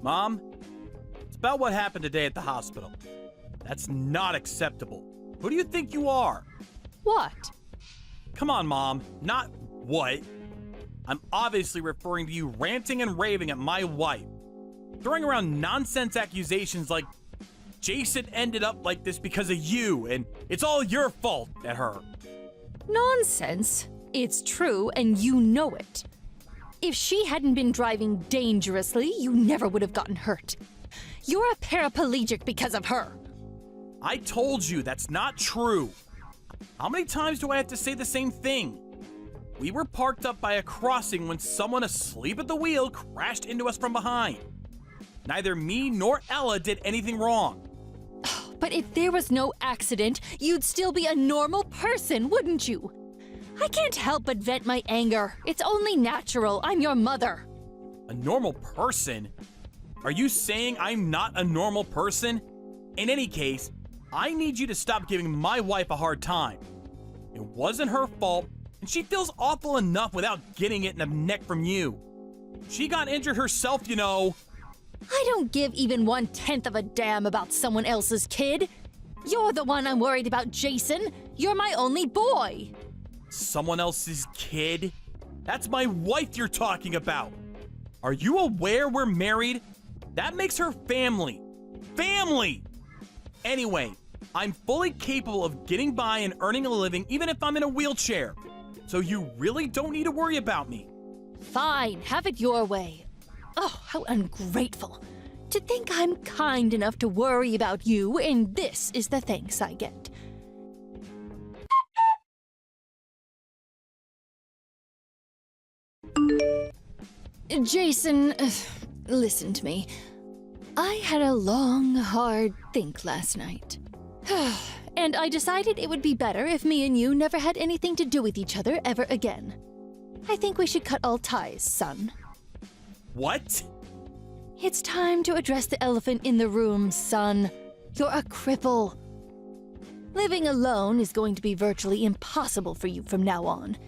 Mom, it's about what happened today at the hospital. That's not acceptable. Who do you think you are? What? Come on, Mom. Not what. I'm obviously referring to you ranting and raving at my wife, throwing around nonsense accusations like Jason ended up like this because of you, and it's all your fault at her. Nonsense. It's true, and you know it. If she hadn't been driving dangerously, you never would have gotten hurt. You're a paraplegic because of her. I told you that's not true. How many times do I have to say the same thing? We were parked up by a crossing when someone asleep at the wheel crashed into us from behind. Neither me nor Ella did anything wrong. But if there was no accident, you'd still be a normal person, wouldn't you? I can't help but vent my anger. It's only natural. I'm your mother. A normal person? Are you saying I'm not a normal person? In any case, I need you to stop giving my wife a hard time. It wasn't her fault, and she feels awful enough without getting it in the neck from you. She got injured herself, you know. I don't give even 1/10 of a damn about someone else's kid. You're the one I'm worried about, Jason. You're my only boy. Someone else's kid? That's my wife you're talking about. Are you aware we're married? That makes her family. Family! Anyway, I'm fully capable of getting by and earning a living even if I'm in a wheelchair. So you really don't need to worry about me. Fine, have it your way. Oh, how ungrateful. To think I'm kind enough to worry about you, and this is the thanks I get. Jason, listen to me. I had a long, hard think last night. And I decided it would be better if me and you never had anything to do with each other ever again. I think we should cut all ties, son. What? It's time to address the elephant in the room, son. You're a cripple. Living alone is going to be virtually impossible for you from now on.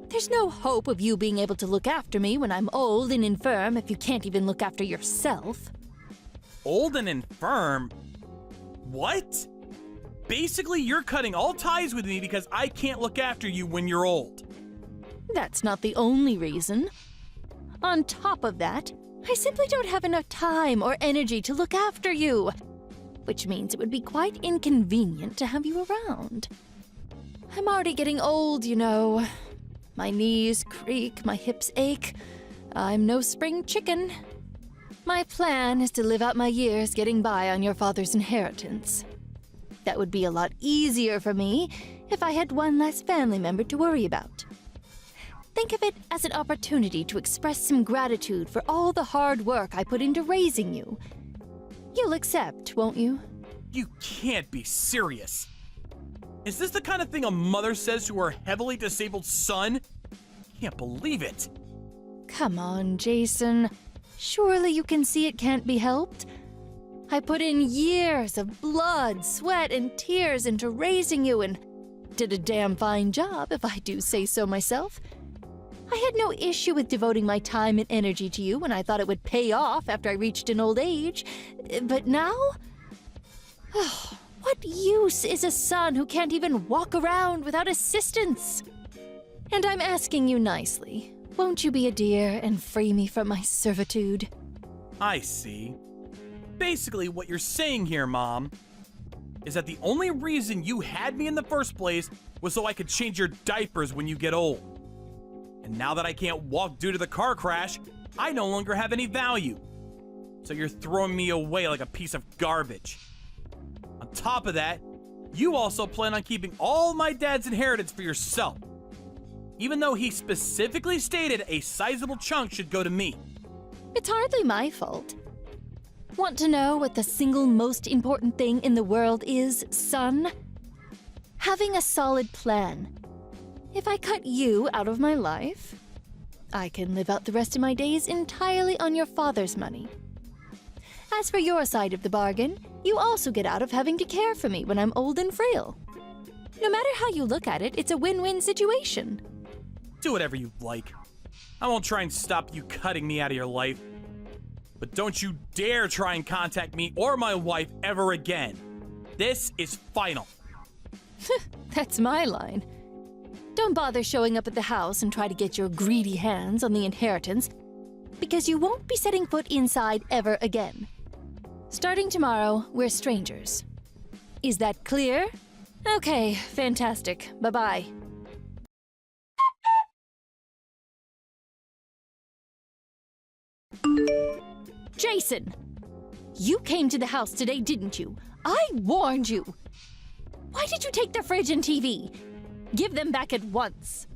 There's no hope of you being able to look after me when I'm old and infirm if you can't even look after yourself. Old and infirm? What? Basically, you're cutting all ties with me because I can't look after you when you're old. That's not the only reason. On top of that, I simply don't have enough time or energy to look after you, which means it would be quite inconvenient to have you around. I'm already getting old, you know. My knees creak, my hips ache. I'm no spring chicken. My plan is to live out my years getting by on your father's inheritance. That would be a lot easier for me if I had one less family member to worry about. Think of it as an opportunity to express some gratitude for all the hard work I put into raising you. You'll accept, won't you? You can't be serious. Is this the kind of thing a mother says to her heavily disabled son? Can't believe it. Come on, Jason. Surely you can see it can't be helped. I put in years of blood, sweat, and tears into raising you and did a damn fine job, if I do say so myself. I had no issue with devoting my time and energy to you when I thought it would pay off after I reached an old age. But now? What use is a son who can't even walk around without assistance? And I'm asking you nicely, won't you be a dear and free me from my servitude? I see. Basically, what you're saying here, Mom, is that the only reason you had me in the first place was so I could change your diapers when you get old. And now that I can't walk due to the car crash, I no longer have any value. So you're throwing me away like a piece of garbage. On top of that, you also plan on keeping all my dad's inheritance for yourself, even though he specifically stated a sizable chunk should go to me. It's hardly my fault. Want to know what the single most important thing in the world is, son? Having a solid plan. If I cut you out of my life, I can live out the rest of my days entirely on your father's money. As for your side of the bargain, you also get out of having to care for me when I'm old and frail. No matter how you look at it, it's a win-win situation. Do whatever you like. I won't try and stop you cutting me out of your life. But don't you dare try and contact me or my wife ever again. This is final. That's my line. Don't bother showing up at the house and try to get your greedy hands on the inheritance, because you won't be setting foot inside ever again. Starting tomorrow, we're strangers. Is that clear? Okay, fantastic. Bye-bye. Jason! You came to the house today, didn't you? I warned you! Why did you take the fridge and TV? Give them back at once.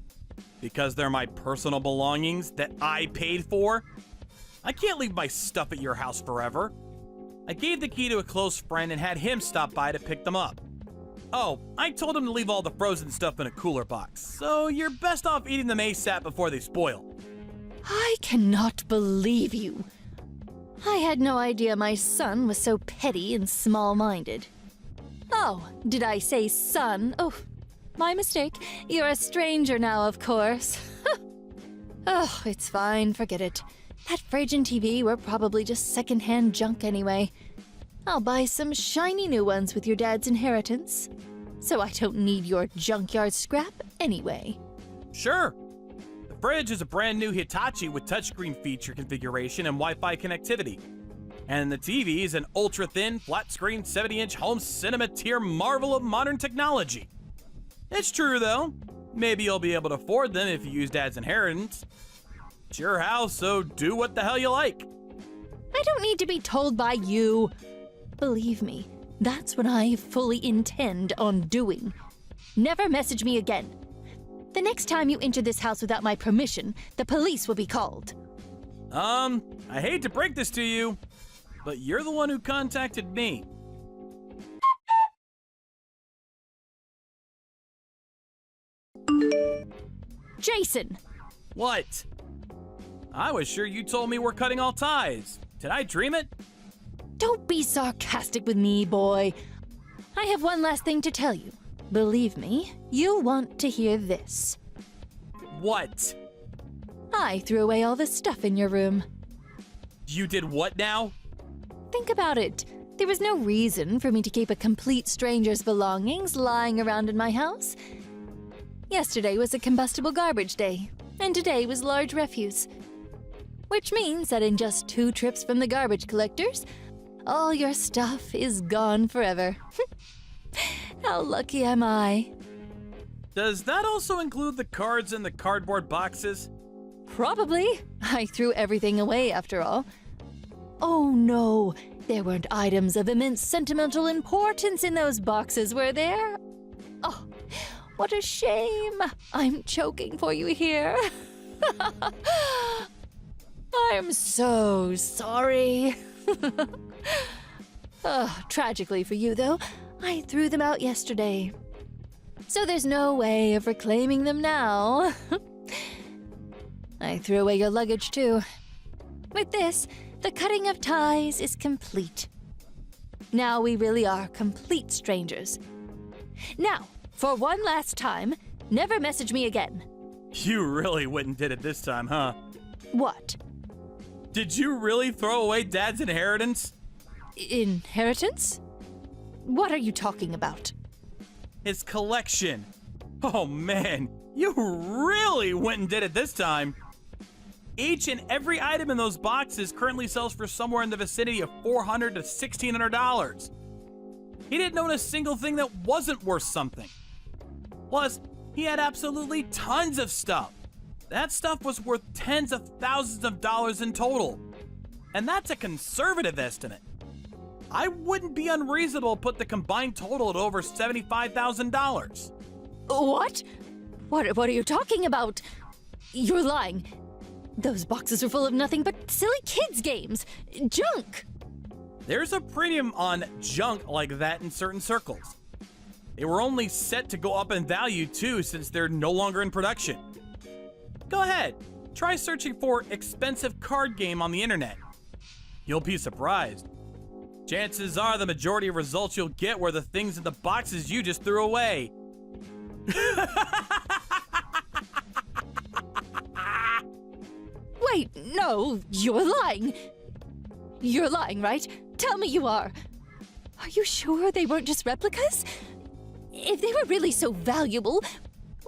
Because they're my personal belongings that I paid for? I can't leave my stuff at your house forever. I gave the key to a close friend and had him stop by to pick them up. Oh, I told him to leave all the frozen stuff in a cooler box, so you're best off eating them ASAP before they spoil. I cannot believe you. I had no idea my son was so petty and small-minded. Oh, did I say son? Oh, my mistake. You're a stranger now, of course. Oh, it's fine, forget it. That fridge and TV were probably just second-hand junk anyway. I'll buy some shiny new ones with your dad's inheritance. So I don't need your junkyard scrap anyway. Sure. The fridge is a brand new Hitachi with touchscreen feature configuration and Wi-Fi connectivity. And the TV is an ultra-thin, flat-screen, 70-inch home cinema tier marvel of modern technology. It's true, though. Maybe you'll be able to afford them if you use Dad's inheritance. It's your house, so do what the hell you like. I don't need to be told by you. Believe me, that's what I fully intend on doing. Never message me again. The next time you enter this house without my permission, the police will be called. I hate to break this to you, but you're the one who contacted me. Jason! What? I was sure you told me we're cutting all ties. Did I dream it? Don't be sarcastic with me, boy. I have one last thing to tell you. Believe me, you'll want to hear this. What? I threw away all the stuff in your room. You did what now? Think about it. There was no reason for me to keep a complete stranger's belongings lying around in my house. Yesterday was a combustible garbage day, and today was large refuse. Which means that in just 2 trips from the garbage collectors, all your stuff is gone forever. How lucky am I? Does that also include the cards in the cardboard boxes? Probably. I threw everything away after all. Oh no, there weren't items of immense sentimental importance in those boxes, were there? Oh, what a shame. I'm choking for you here. I'm so sorry. Tragically for you, though, I threw them out yesterday. So there's no way of reclaiming them now. I threw away your luggage, too. With this, the cutting of ties is complete. Now we really are complete strangers. Now, for one last time, never message me again. You really went and did it this time, huh? What? Did you really throw away Dad's inheritance? Inheritance? What are you talking about? His collection. Oh man, you really went and did it this time. Each and every item in those boxes currently sells for somewhere in the vicinity of $400 to $1,600. He didn't own a single thing that wasn't worth something. Plus, he had absolutely tons of stuff. That stuff was worth tens of thousands of dollars in total. And that's a conservative estimate. I wouldn't be unreasonable to put the combined total at over $75,000. What? What are you talking about? You're lying. Those boxes are full of nothing but silly kids' games. Junk! There's a premium on junk like that in certain circles. They were only set to go up in value too, since they're no longer in production. Go ahead, try searching for expensive card game on the internet. You'll be surprised. Chances are the majority of results you'll get were the things in the boxes you just threw away. Wait, no, you're lying. You're lying, right? Tell me you are. Are you sure they weren't just replicas? If they were really so valuable,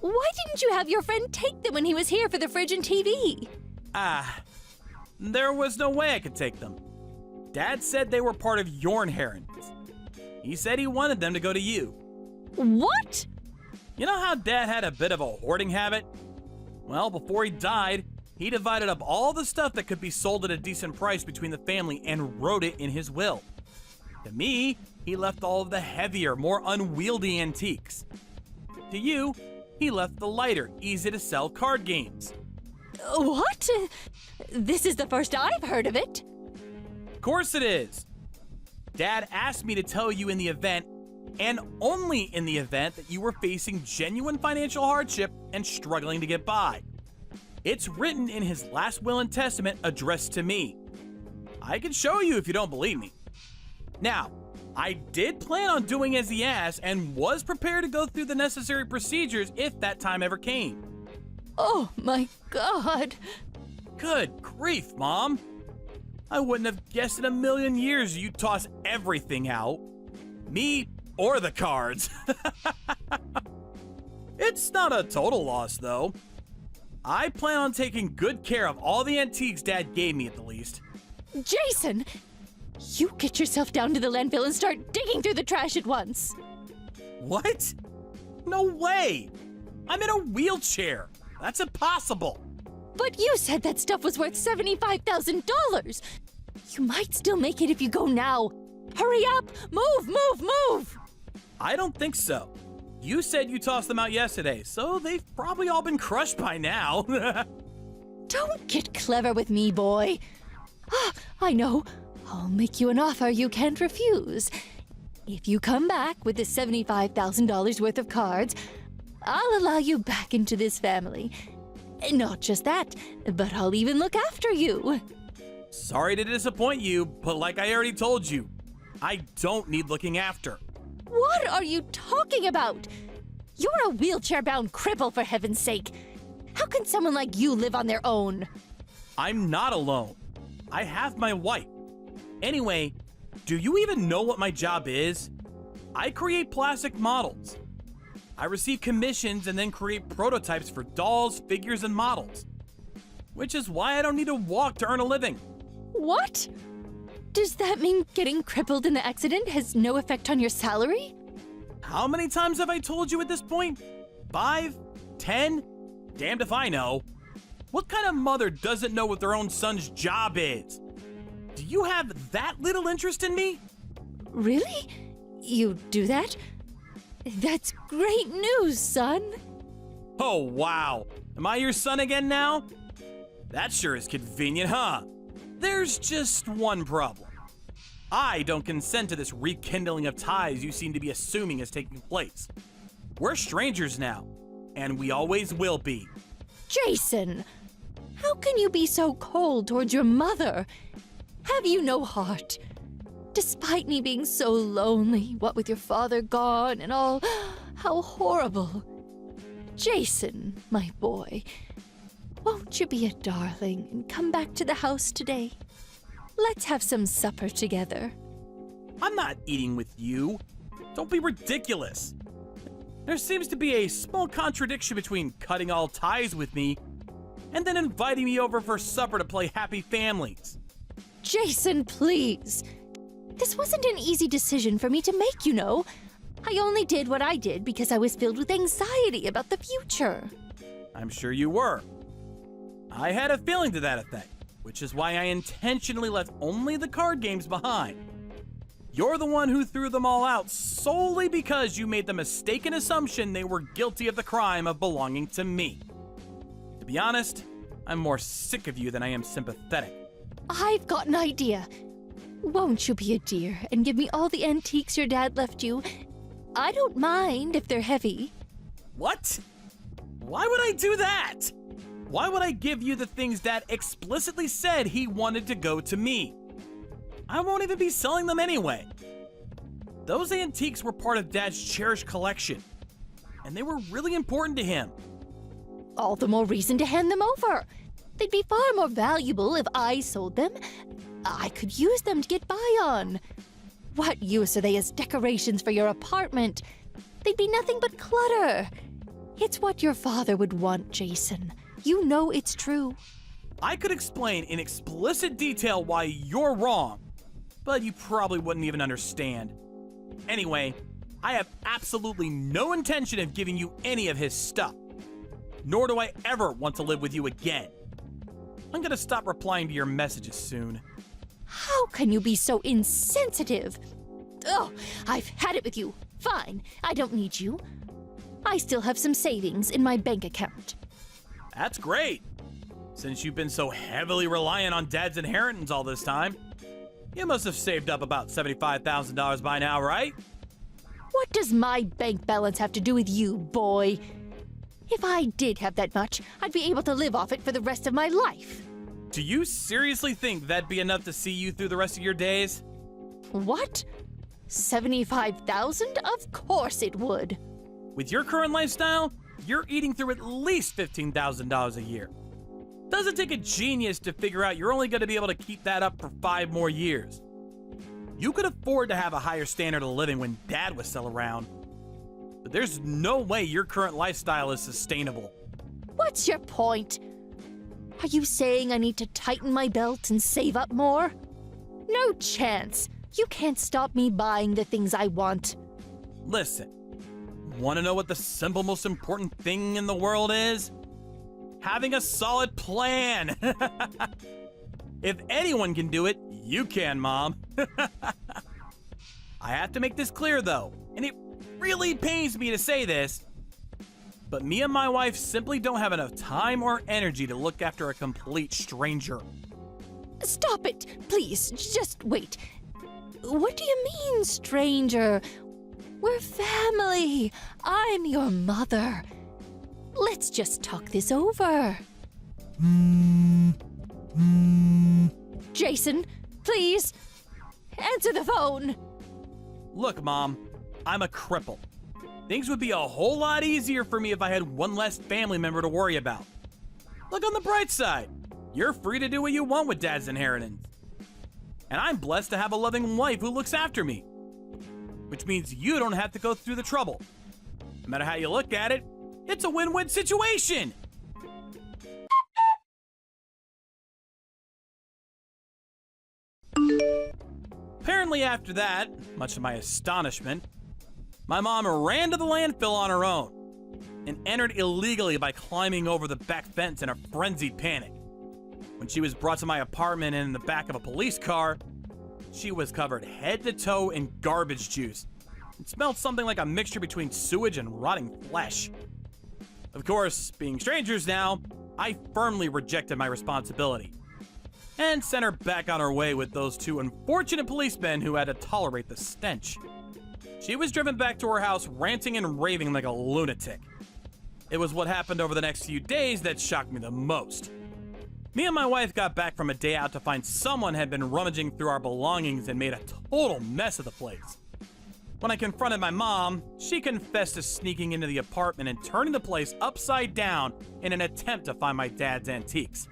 why didn't you have your friend take them when he was here for the fridge and TV? There was no way I could take them. Dad said they were part of your inheritance. He said he wanted them to go to you. What? You know how Dad had a bit of a hoarding habit? Well, before he died, he divided up all the stuff that could be sold at a decent price between the family and wrote it in his will. To me, he left all of the heavier, more unwieldy antiques. To you, he left the lighter, easy-to-sell card games. What? This is the first I've heard of it. Of course it is. Dad asked me to tell you in the event, and only in the event, that you were facing genuine financial hardship and struggling to get by. It's written in his last will and testament addressed to me. I can show you if you don't believe me. Now, I did plan on doing as he asked and was prepared to go through the necessary procedures if that time ever came. Oh my God. Good grief, Mom. I wouldn't have guessed in a million years you'd toss everything out. Me or the cards. It's not a total loss, though. I plan on taking good care of all the antiques Dad gave me at the least. Jason, you get yourself down to the landfill and start digging through the trash at once. What? No way! I'm in a wheelchair. That's impossible. But you said that stuff was worth $75,000. You might still make it if you go now. Hurry up! Move! I don't think so. You said you tossed them out yesterday, so they've probably all been crushed by now. Don't get clever with me, boy. I know. I'll make you an offer you can't refuse. If you come back with the $75,000 worth of cards, I'll allow you back into this family. Not just that, but I'll even look after you. Sorry to disappoint you, but like I already told you, I don't need looking after. What are you talking about? You're a wheelchair-bound cripple, for heaven's sake. How can someone like you live on their own? I'm not alone. I have my wife. Anyway, do you even know what my job is? I create plastic models. I receive commissions and then create prototypes for dolls, figures, and models. Which is why I don't need to walk to earn a living. What? Does that mean getting crippled in the accident has no effect on your salary? How many times have I told you at this point? 5? 10? Damned if I know. What kind of mother doesn't know what their own son's job is? Do you have that little interest in me? Really? You do that? That's great news, son. Oh, wow. Am I your son again now? That sure is convenient, huh? There's just one problem. I don't consent to this rekindling of ties you seem to be assuming is taking place. We're strangers now, and we always will be. Jason, how can you be so cold towards your mother? Have you no heart? Despite me being so lonely, what with your father gone and all, how horrible. Jason, my boy, won't you be a darling and come back to the house today? Let's have some supper together. I'm not eating with you. Don't be ridiculous. There seems to be a small contradiction between cutting all ties with me and then inviting me over for supper to play happy families. Jason, please. This wasn't an easy decision for me to make, you know. I only did what I did because I was filled with anxiety about the future. I'm sure you were. I had a feeling to that effect, which is why I intentionally left only the card games behind. You're the one who threw them all out solely because you made the mistaken assumption they were guilty of the crime of belonging to me. To be honest, I'm more sick of you than I am sympathetic. I've got an idea. Won't you be a dear and give me all the antiques your dad left you? I don't mind if they're heavy. What? Why would I do that? Why would I give you the things Dad explicitly said he wanted to go to me? I won't even be selling them anyway. Those antiques were part of Dad's cherished collection, and they were really important to him. All the more reason to hand them over. They'd be far more valuable if I sold them. I could use them to get by on. What use are they as decorations for your apartment? They'd be nothing but clutter. It's what your father would want, Jason. You know it's true. I could explain in explicit detail why you're wrong, but you probably wouldn't even understand. Anyway, I have absolutely no intention of giving you any of his stuff. Nor do I ever want to live with you again. I'm gonna stop replying to your messages soon. How can you be so insensitive? Oh, I've had it with you. Fine, I don't need you. I still have some savings in my bank account. That's great. Since you've been so heavily reliant on Dad's inheritance all this time, you must have saved up about $75,000 by now, right? What does my bank balance have to do with you, boy? If I did have that much, I'd be able to live off it for the rest of my life. Do you seriously think that'd be enough to see you through the rest of your days? What? 75,000? Of course it would. With your current lifestyle, you're eating through at least $15,000 a year. Doesn't take a genius to figure out you're only going to be able to keep that up for 5 more years. You could afford to have a higher standard of living when Dad was still around. But there's no way your current lifestyle is sustainable. What's your point? Are you saying I need to tighten my belt and save up more? No chance. You can't stop me buying the things I want. Listen, want to know what the simple most important thing in the world is? Having a solid plan. If anyone can do it, you can, Mom. I have to make this clear, though, and it really pains me to say this, but me and my wife simply don't have enough time or energy to look after a complete stranger. Stop it, please. Just wait. What do you mean, stranger? We're family. I'm your mother. Let's just talk this over. Jason, please, answer the phone. Look, Mom, I'm a cripple. Things would be a whole lot easier for me if I had one less family member to worry about. Look on the bright side. You're free to do what you want with Dad's inheritance. And I'm blessed to have a loving wife who looks after me. Which means you don't have to go through the trouble. No matter how you look at it, it's a win-win situation. Apparently after that, much to my astonishment, my mom ran to the landfill on her own and entered illegally by climbing over the back fence in a frenzied panic. When she was brought to my apartment and in the back of a police car, she was covered head to toe in garbage juice. It smelled something like a mixture between sewage and rotting flesh. Of course, being strangers now, I firmly rejected my responsibility and sent her back on her way with those 2 unfortunate policemen who had to tolerate the stench. She was driven back to her house ranting and raving like a lunatic. It was what happened over the next few days that shocked me the most. Me and my wife got back from a day out to find someone had been rummaging through our belongings and made a total mess of the place. When I confronted my mom, she confessed to sneaking into the apartment and turning the place upside down in an attempt to find my dad's antiques.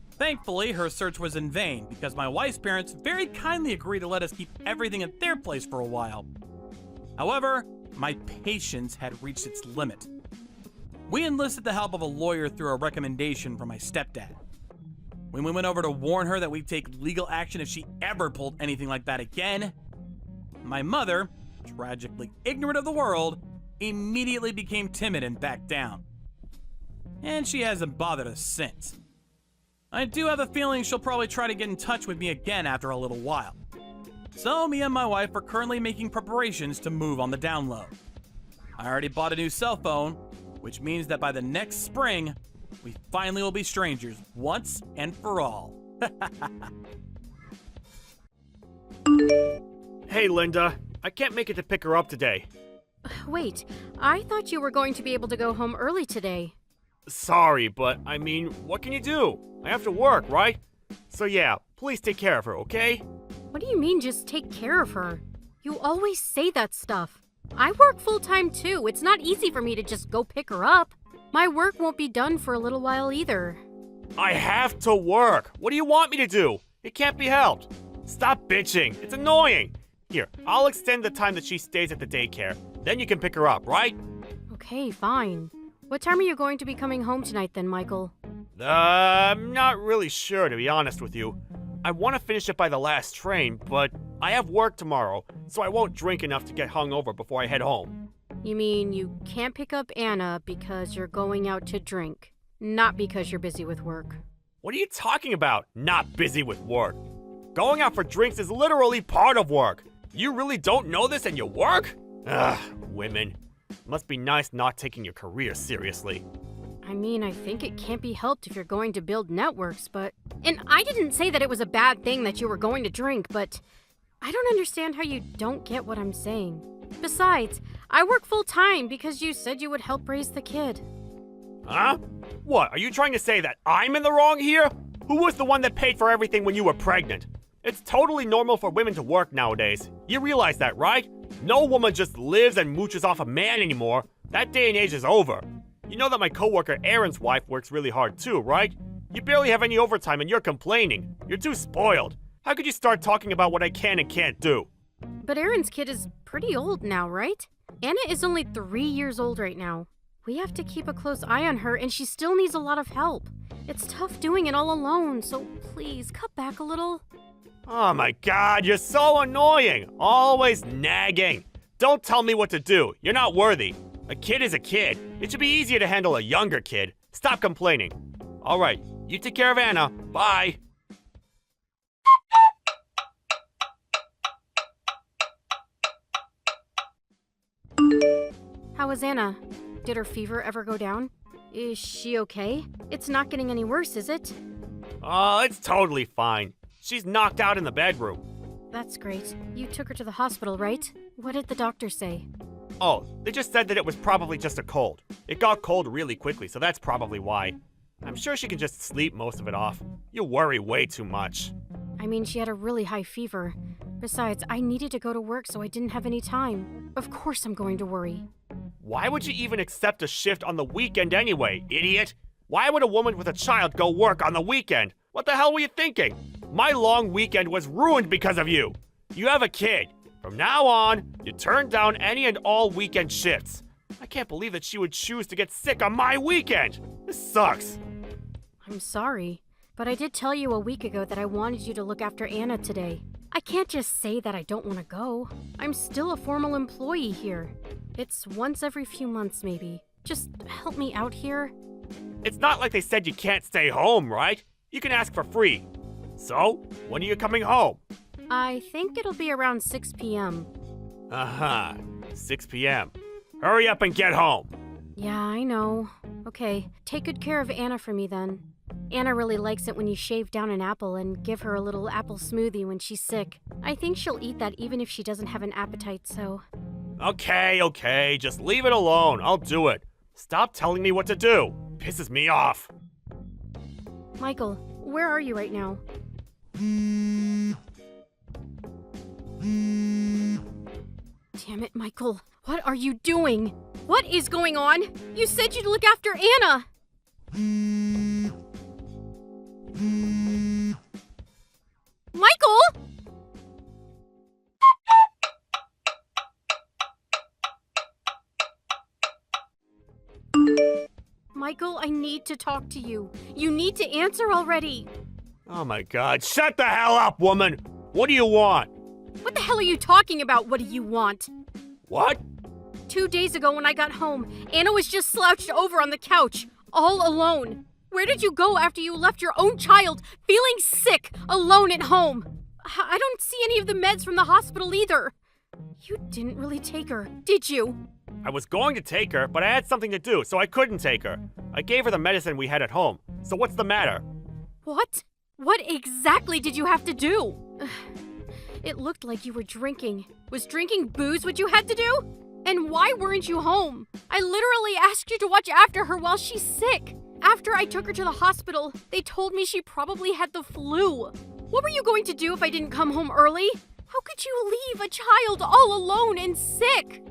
Thankfully, her search was in vain because my wife's parents very kindly agreed to let us keep everything at their place for a while. However, my patience had reached its limit. We enlisted the help of a lawyer through a recommendation from my stepdad. When we went over to warn her that we'd take legal action if she ever pulled anything like that again, my mother, tragically ignorant of the world, immediately became timid and backed down. And she hasn't bothered us since. I do have a feeling she'll probably try to get in touch with me again after a little while. So me and my wife are currently making preparations to move on the down low. I already bought a new cell phone, which means that by the next spring, we finally will be strangers once and for all. Hey, Linda. I can't make it to pick her up today. Wait, I thought you were going to be able to go home early today. Sorry, but I mean, what can you do? I have to work, right? So yeah, please take care of her, okay? What do you mean just take care of her? You always say that stuff. I work full-time too. It's not easy for me to just go pick her up. My work won't be done for a little while either. I have to work. What do you want me to do? It can't be helped. Stop bitching. It's annoying. Here, I'll extend the time that she stays at the daycare. Then you can pick her up, right? Okay, fine. What time are you going to be coming home tonight then, Michael? I'm not really sure, to be honest with you. I want to finish it by the last train, but I have work tomorrow, so I won't drink enough to get hungover before I head home. You mean you can't pick up Anna because you're going out to drink, not because you're busy with work? What are you talking about? Not busy with work. Going out for drinks is literally part of work. You really don't know this and you work? Ugh, women. Must be nice not taking your career seriously. I mean, I think it can't be helped if you're going to build networks, but... And I didn't say that it was a bad thing that you were going to drink, but... I don't understand how you don't get what I'm saying. Besides, I work full-time because you said you would help raise the kid. Huh? What, are you trying to say that I'm in the wrong here? Who was the one that paid for everything when you were pregnant? It's totally normal for women to work nowadays. You realize that, right? No woman just lives and mooches off a man anymore. That day and age is over. You know that my coworker Aaron's wife works really hard too, right? You barely have any overtime and you're complaining. You're too spoiled. How could you start talking about what I can and can't do? But Aaron's kid is pretty old now, right? Anna is only 3 years old right now. We have to keep a close eye on her, and she still needs a lot of help. It's tough doing it all alone, so please cut back a little. Oh my god, you're so annoying. Always nagging. Don't tell me what to do. You're not worthy. A kid is a kid. It should be easier to handle a younger kid. Stop complaining. Alright, you take care of Anna. Bye. How is Anna? Did her fever ever go down? Is she okay? It's not getting any worse, is it? Oh, it's totally fine. She's knocked out in the bedroom. That's great. You took her to the hospital, right? What did the doctor say? Oh, they just said that it was probably just a cold. It got cold really quickly, so that's probably why. I'm sure she can just sleep most of it off. You worry way too much. I mean, she had a really high fever. Besides, I needed to go to work, so I didn't have any time. Of course I'm going to worry. Why would you even accept a shift on the weekend anyway, idiot? Why would a woman with a child go work on the weekend? What the hell were you thinking? My long weekend was ruined because of you. You have a kid. From now on, you turn down any and all weekend shifts. I can't believe that she would choose to get sick on my weekend. This sucks. I'm sorry, but I did tell you a week ago that I wanted you to look after Anna today. I can't just say that I don't want to go. I'm still a formal employee here. It's once every few months, maybe. Just help me out here. It's not like they said you can't stay home, right? You can ask for free. So, when are you coming home? I think it'll be around 6 p.m. 6 p.m. Hurry up and get home. Yeah, I know. Okay, take good care of Anna for me then. Anna really likes it when you shave down an apple and give her a little apple smoothie when she's sick. I think she'll eat that even if she doesn't have an appetite, so... Okay, just leave it alone. I'll do it. Stop telling me what to do. Pisses me off. Michael, where are you right now? Damn it, Michael. What are you doing? What is going on? You said you'd look after Anna! Michael! Michael, I need to talk to you. You need to answer already. Oh my god, shut the hell up, woman! What do you want? What the hell are you talking about? What do you want? What? 2 days ago when I got home, Anna was just slouched over on the couch, all alone. Where did you go after you left your own child, feeling sick, alone at home? I don't see any of the meds from the hospital either. You didn't really take her, did you? I was going to take her, but I had something to do, so I couldn't take her. I gave her the medicine we had at home. So what's the matter? What? What exactly did you have to do? It looked like you were drinking. Was drinking booze what you had to do? And why weren't you home? I literally asked you to watch after her while she's sick. After I took her to the hospital, they told me she probably had the flu. What were you going to do if I didn't come home early? How could you leave a child all alone and sick?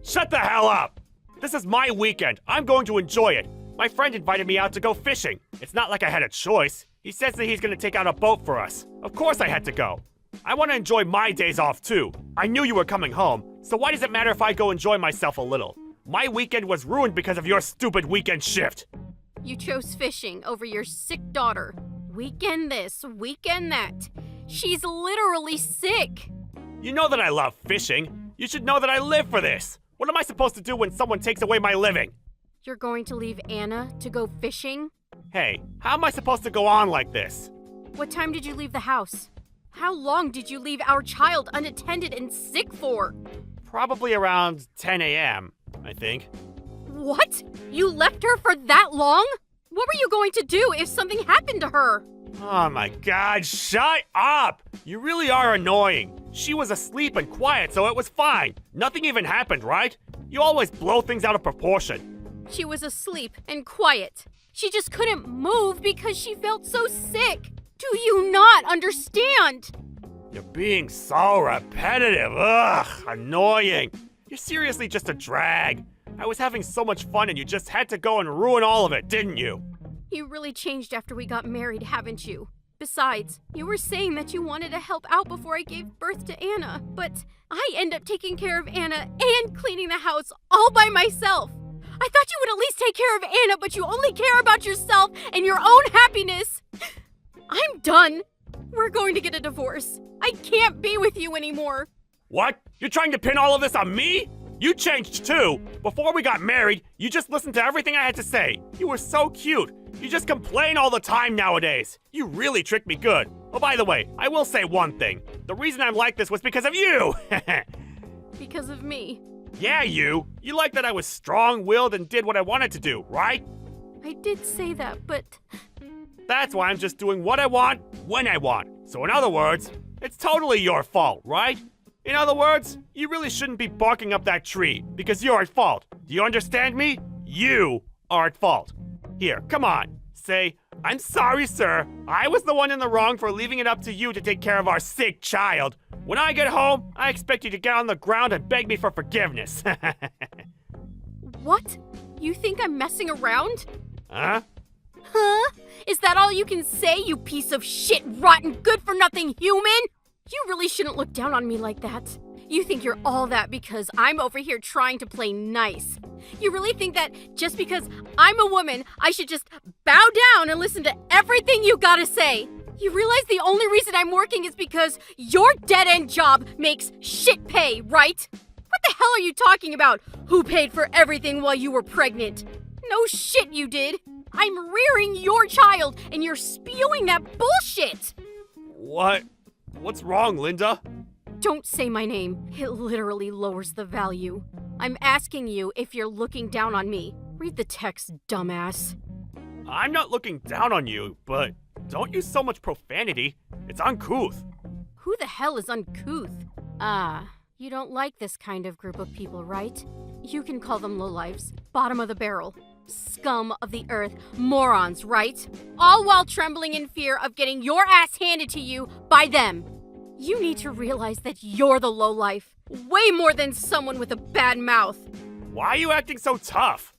Shut the hell up! This is my weekend. I'm going to enjoy it. My friend invited me out to go fishing. It's not like I had a choice. He says that he's gonna take out a boat for us. Of course I had to go. I want to enjoy my days off too. I knew you were coming home, so why does it matter if I go enjoy myself a little? My weekend was ruined because of your stupid weekend shift. You chose fishing over your sick daughter. Weekend this, weekend that. She's literally sick. You know that I love fishing. You should know that I live for this. What am I supposed to do when someone takes away my living? You're going to leave Anna to go fishing? Hey, how am I supposed to go on like this? What time did you leave the house? How long did you leave our child unattended and sick for? Probably around 10 a.m., I think. What? You left her for that long? What were you going to do if something happened to her? Oh my god, shut up! You really are annoying. She was asleep and quiet, so it was fine. Nothing even happened, right? You always blow things out of proportion. She was asleep and quiet. She just couldn't move because she felt so sick. Do you not understand? You're being so repetitive. Ugh, annoying. You're seriously just a drag. I was having so much fun and you just had to go and ruin all of it, didn't you? You really changed after we got married, haven't you? Besides, you were saying that you wanted to help out before I gave birth to Anna, but I end up taking care of Anna and cleaning the house all by myself. I thought you would at least take care of Anna, but you only care about yourself and your own happiness. I'm done. We're going to get a divorce. I can't be with you anymore. What? You're trying to pin all of this on me? You changed too. Before we got married, you just listened to everything I had to say. You were so cute. You just complain all the time nowadays. You really tricked me good. Oh, by the way, I will say one thing. The reason I'm like this was because of you. Because of me. Yeah, you. You liked that I was strong-willed and did what I wanted to do, right? I did say that, but That's why I'm just doing what I want, when I want. So in other words, it's totally your fault, right? In other words, you really shouldn't be barking up that tree, because you're at fault. Do you understand me? You are at fault. Here, come on. Say, I'm sorry, sir. I was the one in the wrong for leaving it up to you to take care of our sick child. When I get home, I expect you to get on the ground and beg me for forgiveness. what? You think I'm messing around? Huh? Huh? Is that all you can say, you piece of shit, rotten, good-for-nothing human? You really shouldn't look down on me like that. You think you're all that because I'm over here trying to play nice. You really think that just because I'm a woman, I should just bow down and listen to everything you gotta say? You realize the only reason I'm working is because your dead-end job makes shit pay, right? What the hell are you talking about? Who paid for everything while you were pregnant? No shit you did. I'm rearing your child and you're spewing that bullshit. What? What's wrong, Linda? Don't say my name. It literally lowers the value. I'm asking you if you're looking down on me. Read the text, dumbass. I'm not looking down on you, but don't use so much profanity. It's uncouth. Who the hell is uncouth? Ah, you don't like this kind of group of people, right? You can call them lowlifes, bottom of the barrel, scum of the earth, morons, right? All while trembling in fear of getting your ass handed to you by them. You need to realize that you're the lowlife, way more than someone with a bad mouth. Why are you acting so tough?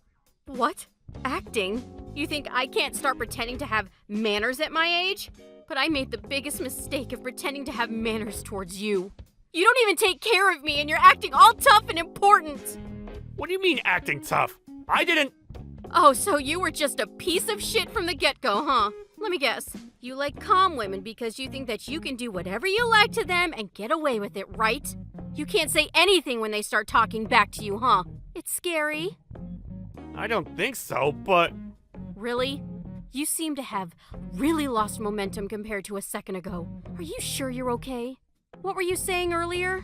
What? Acting? You think I can't start pretending to have manners at my age? But I made the biggest mistake of pretending to have manners towards you. You don't even take care of me and you're acting all tough and important. What do you mean acting tough? I didn't... Oh, so you were just a piece of shit from the get-go, huh? Let me guess. You like calm women because you think that you can do whatever you like to them and get away with it, right? You can't say anything when they start talking back to you, huh? It's scary. I don't think so, but... Really? You seem to have really lost momentum compared to a second ago. Are you sure you're okay? What were you saying earlier?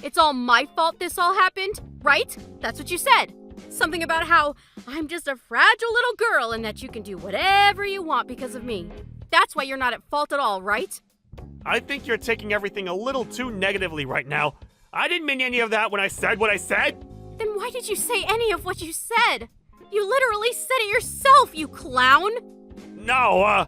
It's all my fault this all happened, right? That's what you said. Something about how I'm just a fragile little girl and that you can do whatever you want because of me. That's why you're not at fault at all, right? I think you're taking everything a little too negatively right now. I didn't mean any of that when I said what I said. Then why did you say any of what you said? You literally said it yourself, you clown! No,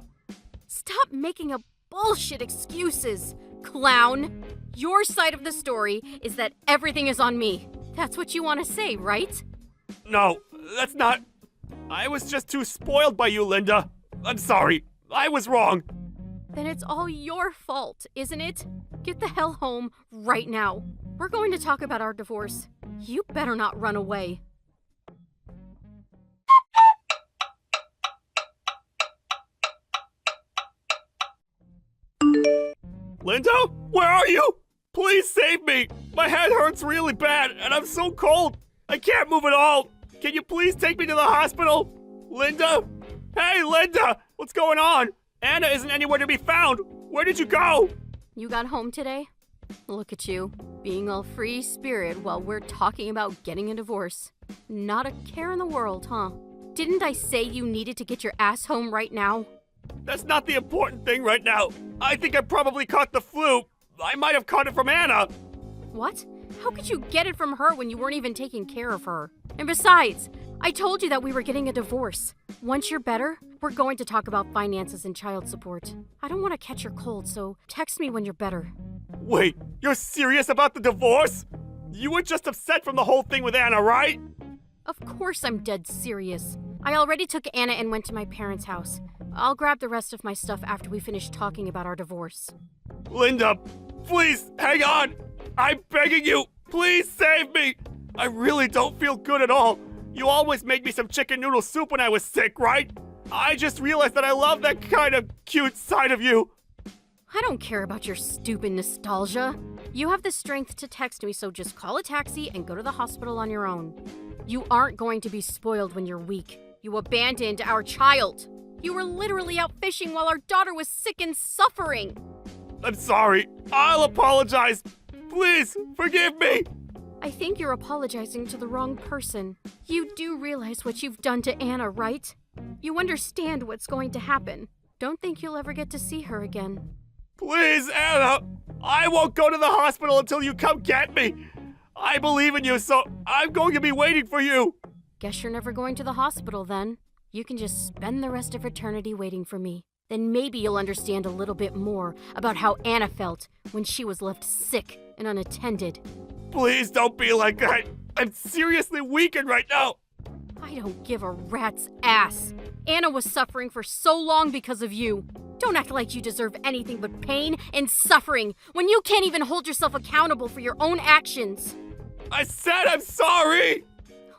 Stop making a bullshit excuses, clown. Your side of the story is that everything is on me. That's what you want to say, right? No, that's not... I was just too spoiled by you, Linda. I'm sorry. I was wrong. Then it's all your fault, isn't it? Get the hell home right now. We're going to talk about our divorce. You better not run away. Linda? Where are you? Please save me. My head hurts really bad, and I'm so cold. I can't move at all. Can you please take me to the hospital? Linda? Hey, Linda! What's going on? Anna isn't anywhere to be found. Where did you go? You got home today? Look at you, being all free spirit while we're talking about getting a divorce. Not a care in the world, huh? Didn't I say you needed to get your ass home right now? That's not the important thing right now. I think I probably caught the flu. I might have caught it from Anna. What? How could you get it from her when you weren't even taking care of her? And besides, I told you that we were getting a divorce. Once you're better, we're going to talk about finances and child support. I don't want to catch your cold, so text me when you're better. Wait, you're serious about the divorce? You were just upset from the whole thing with Anna, right? Of course I'm dead serious. I already took Anna and went to my parents' house. I'll grab the rest of my stuff after we finish talking about our divorce. Linda, please, hang on. I'm begging you. Please save me. I really don't feel good at all. You always make me some chicken noodle soup when I was sick, right? I just realized that I love that kind of cute side of you. I don't care about your stupid nostalgia. You have the strength to text me, so just call a taxi and go to the hospital on your own. You aren't going to be spoiled when you're weak. You abandoned our child. You were literally out fishing while our daughter was sick and suffering. I'm sorry. I'll apologize. Please, forgive me. I think you're apologizing to the wrong person. You do realize what you've done to Anna, right? You understand what's going to happen. Don't think you'll ever get to see her again. Please, Anna. I won't go to the hospital until you come get me. I believe in you, so I'm going to be waiting for you. Guess you're never going to the hospital then. You can just spend the rest of eternity waiting for me. Then maybe you'll understand a little bit more about how Anna felt when she was left sick and unattended. Please don't be like that. I'm seriously weakened right now. I don't give a rat's ass. Anna was suffering for so long because of you. Don't act like you deserve anything but pain and suffering when you can't even hold yourself accountable for your own actions. I said I'm sorry.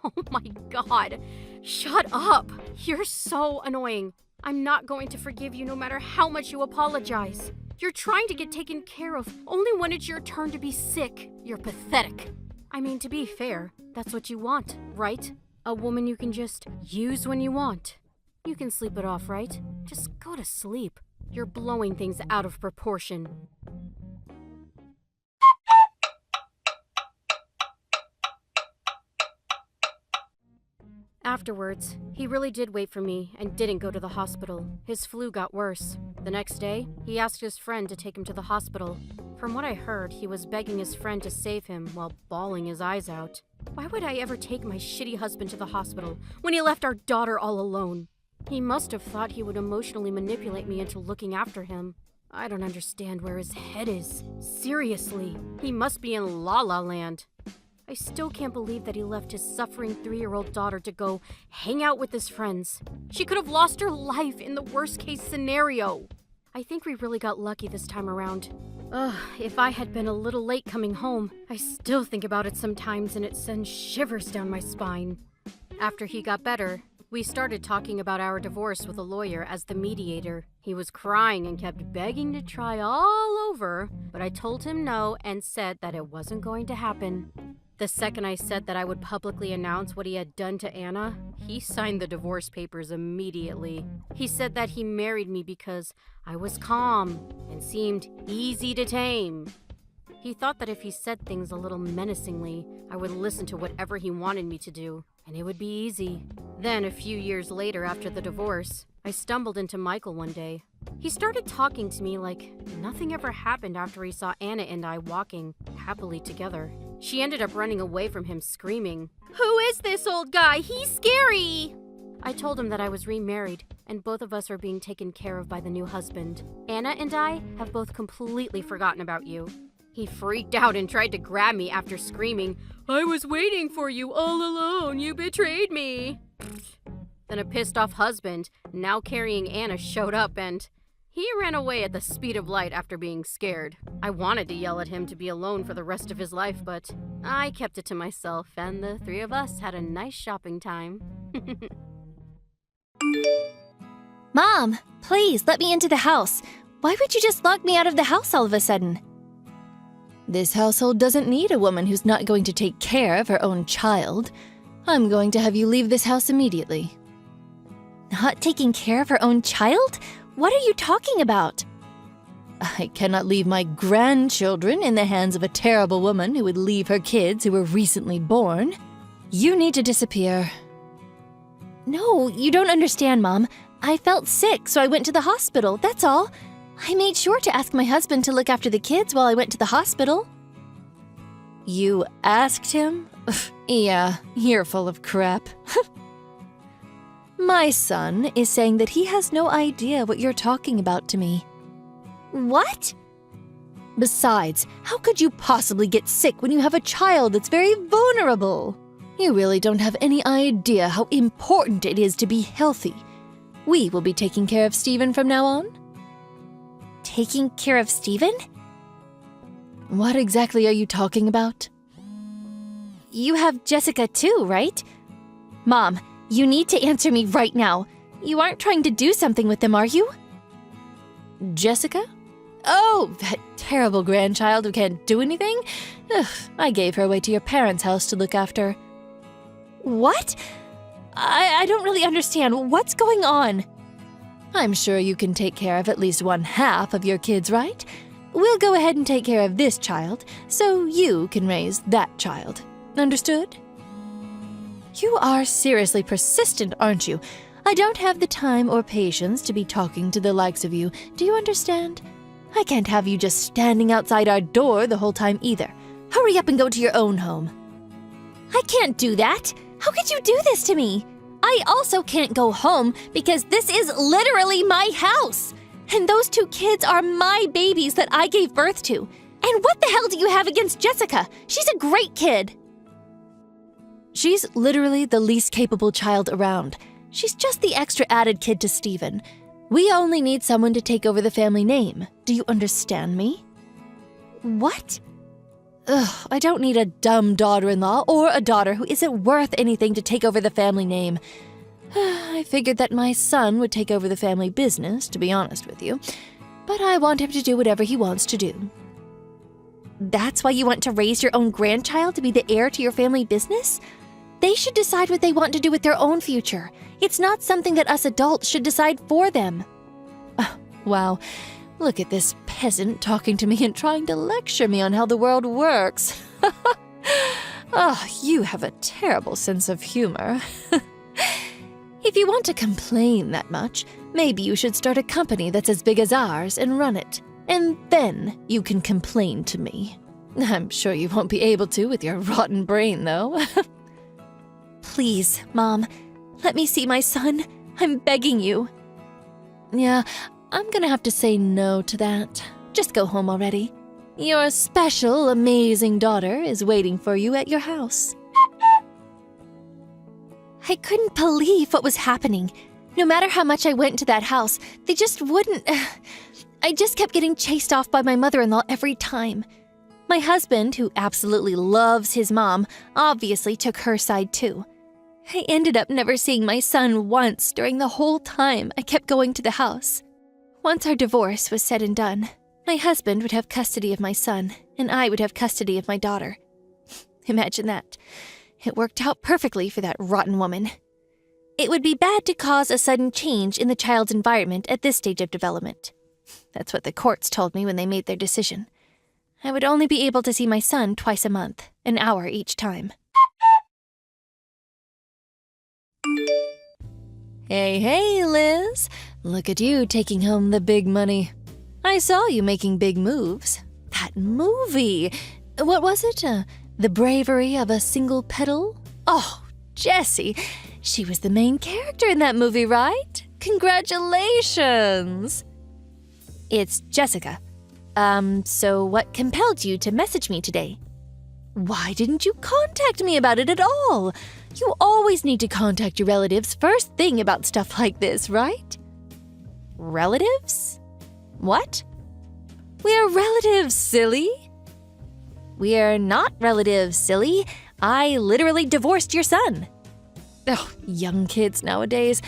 Oh my God. Shut up. You're so annoying. I'm not going to forgive you no matter how much you apologize. You're trying to get taken care of only when it's your turn to be sick. You're pathetic. I mean, to be fair, that's what you want, right? A woman you can just use when you want. You can sleep it off, right? Just go to sleep. You're blowing things out of proportion. Afterwards, he really did wait for me and didn't go to the hospital. His flu got worse. The next day, he asked his friend to take him to the hospital. From what I heard, he was begging his friend to save him while bawling his eyes out. Why would I ever take my shitty husband to the hospital when he left our daughter all alone? He must have thought he would emotionally manipulate me into looking after him. I don't understand where his head is. Seriously, he must be in La La Land. I still can't believe that he left his suffering 3-year-old daughter to go hang out with his friends. She could have lost her life in the worst-case scenario. I think we really got lucky this time around. If I had been a little late coming home, I still think about it sometimes and it sends shivers down my spine. After he got better, we started talking about our divorce with a lawyer as the mediator. He was crying and kept begging to try all over, but I told him no and said that it wasn't going to happen. The second I said that I would publicly announce what he had done to Anna, he signed the divorce papers immediately. He said that he married me because I was calm and seemed easy to tame. He thought that if he said things a little menacingly, I would listen to whatever he wanted me to do, and it would be easy. Then, a few years later after the divorce, I stumbled into Michael one day. He started talking to me like nothing ever happened after he saw Anna and I walking happily together. She ended up running away from him screaming, "Who is this old guy? He's scary!" I told him that I was remarried and both of us are being taken care of by the new husband. Anna and I have both completely forgotten about you. He freaked out and tried to grab me after screaming, "I was waiting for you all alone. You betrayed me." Then a pissed off husband, now carrying Anna, showed up and he ran away at the speed of light after being scared. I wanted to yell at him to be alone for the rest of his life, but I kept it to myself and the three of us had a nice shopping time. Mom, please let me into the house. Why would you just lock me out of the house all of a sudden? This household doesn't need a woman who's not going to take care of her own child. I'm going to have you leave this house immediately. Not taking care of her own child? What are you talking about? I cannot leave my grandchildren in the hands of a terrible woman who would leave her kids who were recently born. You need to disappear. No, you don't understand, Mom. I felt sick, so I went to the hospital, that's all. I made sure to ask my husband to look after the kids while I went to the hospital. You asked him? Yeah, you're full of crap. My son is saying that he has no idea what you're talking about to me. What? Besides, how could you possibly get sick when you have a child that's very vulnerable? You really don't have any idea how important it is to be healthy. We will be taking care of Stephen from now on. Taking care of Stephen? What exactly are you talking about? You have Jessica too, right? Mom, you need to answer me right now. You aren't trying to do something with them, are you? Jessica? Oh, that terrible grandchild who can't do anything? Ugh, I gave her away to your parents' house to look after. What? I don't really understand. What's going on? I'm sure you can take care of at least one half of your kids, right? We'll go ahead and take care of this child, so you can raise that child. Understood? You are seriously persistent, aren't you? I don't have the time or patience to be talking to the likes of you. Do you understand? I can't have you just standing outside our door the whole time either. Hurry up and go to your own home. I can't do that. How could you do this to me? I also can't go home because this is literally my house. And those two kids are my babies that I gave birth to. And what the hell do you have against Jessica? She's a great kid. She's literally the least capable child around. She's just the extra added kid to Stephen. We only need someone to take over the family name. Do you understand me? What? Ugh, I don't need a dumb daughter-in-law or a daughter who isn't worth anything to take over the family name. I figured that my son would take over the family business, to be honest with you. But I want him to do whatever he wants to do. That's why you want to raise your own grandchild to be the heir to your family business? They should decide what they want to do with their own future. It's not something that us adults should decide for them. Wow. Look at this peasant talking to me and trying to lecture me on how the world works. You have a terrible sense of humor. If you want to complain that much, maybe you should start a company that's as big as ours and run it. And then you can complain to me. I'm sure you won't be able to with your rotten brain, though. Please, Mom, let me see my son. I'm begging you. Yeah, I'm gonna have to say no to that. Just go home already. Your special, amazing daughter is waiting for you at your house. I couldn't believe what was happening. No matter how much I went to that house, they just wouldn't... I just kept getting chased off by my mother-in-law every time. My husband, who absolutely loves his mom, obviously took her side too. I ended up never seeing my son once during the whole time I kept going to the house. Once our divorce was said and done, my husband would have custody of my son, and I would have custody of my daughter. Imagine that. It worked out perfectly for that rotten woman. It would be bad to cause a sudden change in the child's environment at this stage of development. That's what the courts told me when they made their decision. I would only be able to see my son twice a month, an hour each time. Hey, Liz. Look at you taking home the big money. I saw you making big moves. That movie! What was it? The Bravery of a Single Petal? Oh, Jessie. She was the main character in that movie, right? Congratulations! It's Jessica. So what compelled you to message me today? Why didn't you contact me about it at all? You always need to contact your relatives first thing about stuff like this, right? Relatives? What? We're relatives, silly. We're not relatives, silly. I literally divorced your son. Oh, young kids nowadays.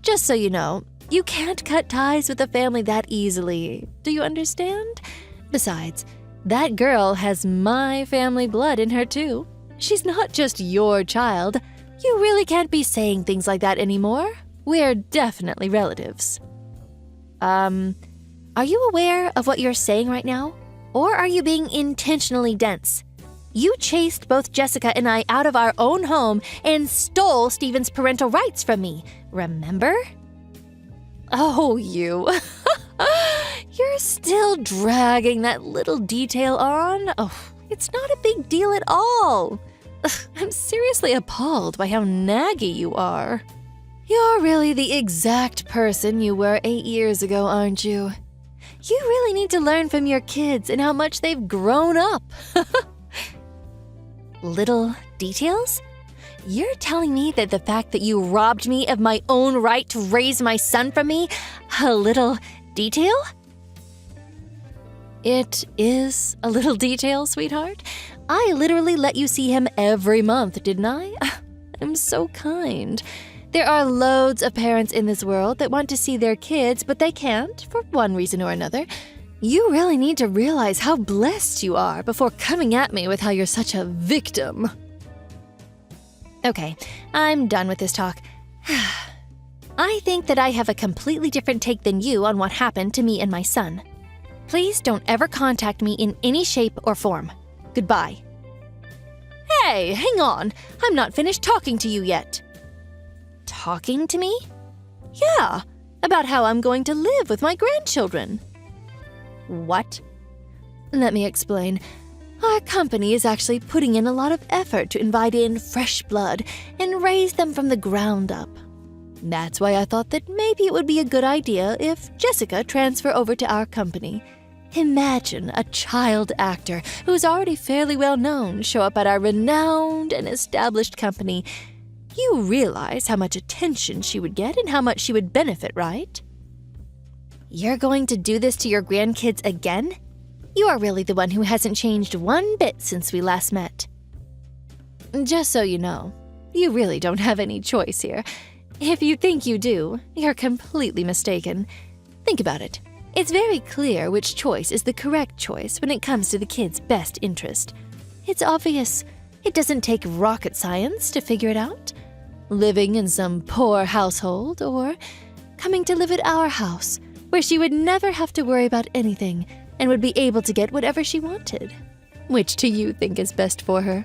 Just so you know, you can't cut ties with a family that easily. Do you understand? Besides, that girl has my family blood in her too. She's not just your child. You really can't be saying things like that anymore. We're definitely relatives. Are you aware of what you're saying right now? Or are you being intentionally dense? You chased both Jessica and I out of our own home and stole Steven's parental rights from me, remember? Oh, you. You're still dragging that little detail on? Oh, it's not a big deal at all. I'm seriously appalled by how naggy you are. You're really the exact person you were 8 years ago, aren't you? You really need to learn from your kids and how much they've grown up. Little details? You're telling me that the fact that you robbed me of my own right to raise my son from me, a little detail? It is a little detail, sweetheart. I literally let you see him every month, didn't I? I'm so kind. There are loads of parents in this world that want to see their kids, but they can't, for one reason or another. You really need to realize how blessed you are before coming at me with how you're such a victim. Okay, I'm done with this talk. I think that I have a completely different take than you on what happened to me and my son. Please don't ever contact me in any shape or form. Goodbye. Hey, hang on. I'm not finished talking to you yet. Talking to me? Yeah, about how I'm going to live with my grandchildren. What? Let me explain. Our company is actually putting in a lot of effort to invite in fresh blood and raise them from the ground up. That's why I thought that maybe it would be a good idea if Jessica transfer over to our company. Imagine a child actor who's already fairly well known show up at our renowned and established company. You realize how much attention she would get and how much she would benefit, right? You're going to do this to your grandkids again? You are really the one who hasn't changed one bit since we last met. Just so you know, you really don't have any choice here. If you think you do, you're completely mistaken. Think about it. It's very clear which choice is the correct choice when it comes to the kid's best interest. It's obvious. It doesn't take rocket science to figure it out. Living in some poor household or coming to live at our house, where she would never have to worry about anything and would be able to get whatever she wanted. Which do you think is best for her?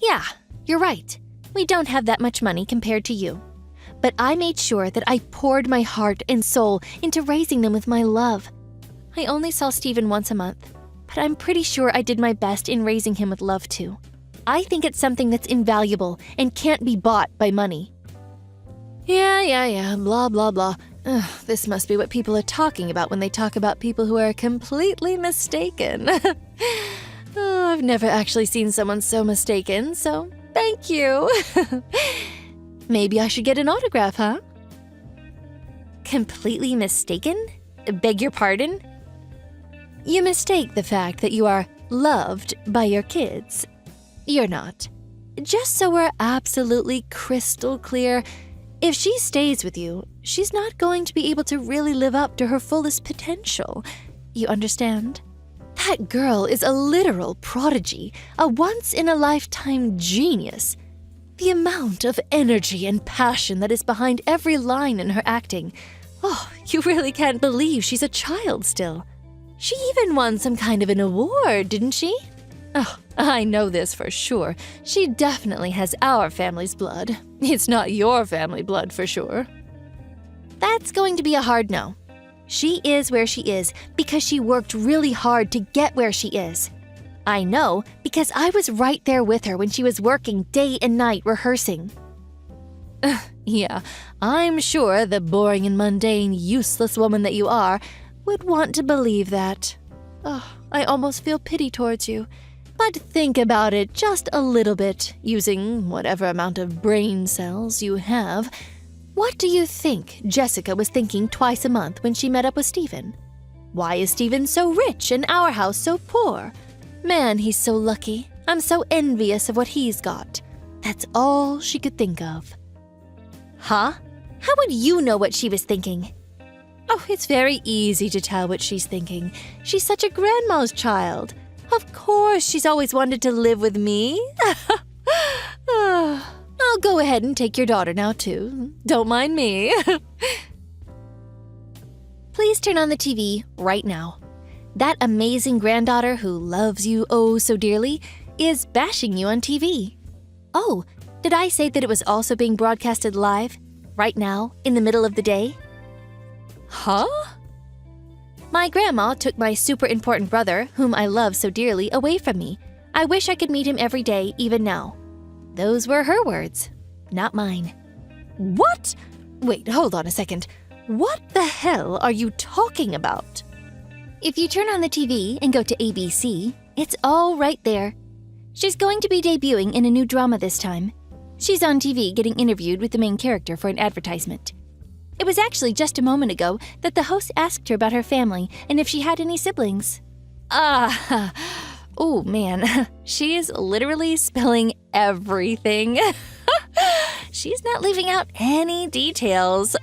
Yeah, you're right. We don't have that much money compared to you. But I made sure that I poured my heart and soul into raising them with my love. I only saw Steven once a month, but I'm pretty sure I did my best in raising him with love too. I think it's something that's invaluable and can't be bought by money. Yeah, blah, blah, blah. Ugh, this must be what people are talking about when they talk about people who are completely mistaken. Oh, I've never actually seen someone so mistaken, so thank you. Maybe I should get an autograph, huh? Completely mistaken? Beg your pardon? You mistake the fact that you are loved by your kids. You're not. Just so we're absolutely crystal clear, if she stays with you, she's not going to be able to really live up to her fullest potential. You understand? That girl is a literal prodigy, a once-in-a-lifetime genius. The amount of energy and passion that is behind every line in her acting. Oh, you really can't believe she's a child still. She even won some kind of an award, didn't she? Oh, I know this for sure. She definitely has our family's blood. It's not your family blood for sure. That's going to be a hard no. She is where she is because she worked really hard to get where she is. I know because I was right there with her when she was working day and night rehearsing. Yeah, I'm sure the boring and mundane, useless woman that you are would want to believe that. Oh, I almost feel pity towards you. But think about it just a little bit, using whatever amount of brain cells you have. What do you think Jessica was thinking twice a month when she met up with Steven? Why is Steven so rich and our house so poor? Man, he's so lucky. I'm so envious of what he's got. That's all she could think of. Huh? How would you know what she was thinking? Oh, it's very easy to tell what she's thinking. She's such a grandma's child. Of course, she's always wanted to live with me. I'll go ahead and take your daughter now, too. Don't mind me. Please turn on the TV right now. That amazing granddaughter who loves you oh so dearly is bashing you on TV. Oh, did I say that it was also being broadcasted live, right now, in the middle of the day? Huh? My grandma took my super important brother, whom I love so dearly, away from me. I wish I could meet him every day, even now. Those were her words, not mine. What? Wait, hold on a second. What the hell are you talking about? If you turn on the TV and go to ABC, it's all right there. She's going to be debuting in a new drama this time. She's on TV getting interviewed with the main character for an advertisement. It was actually just a moment ago that the host asked her about her family and if she had any siblings. Oh man, she is literally spilling everything. She's not leaving out any details.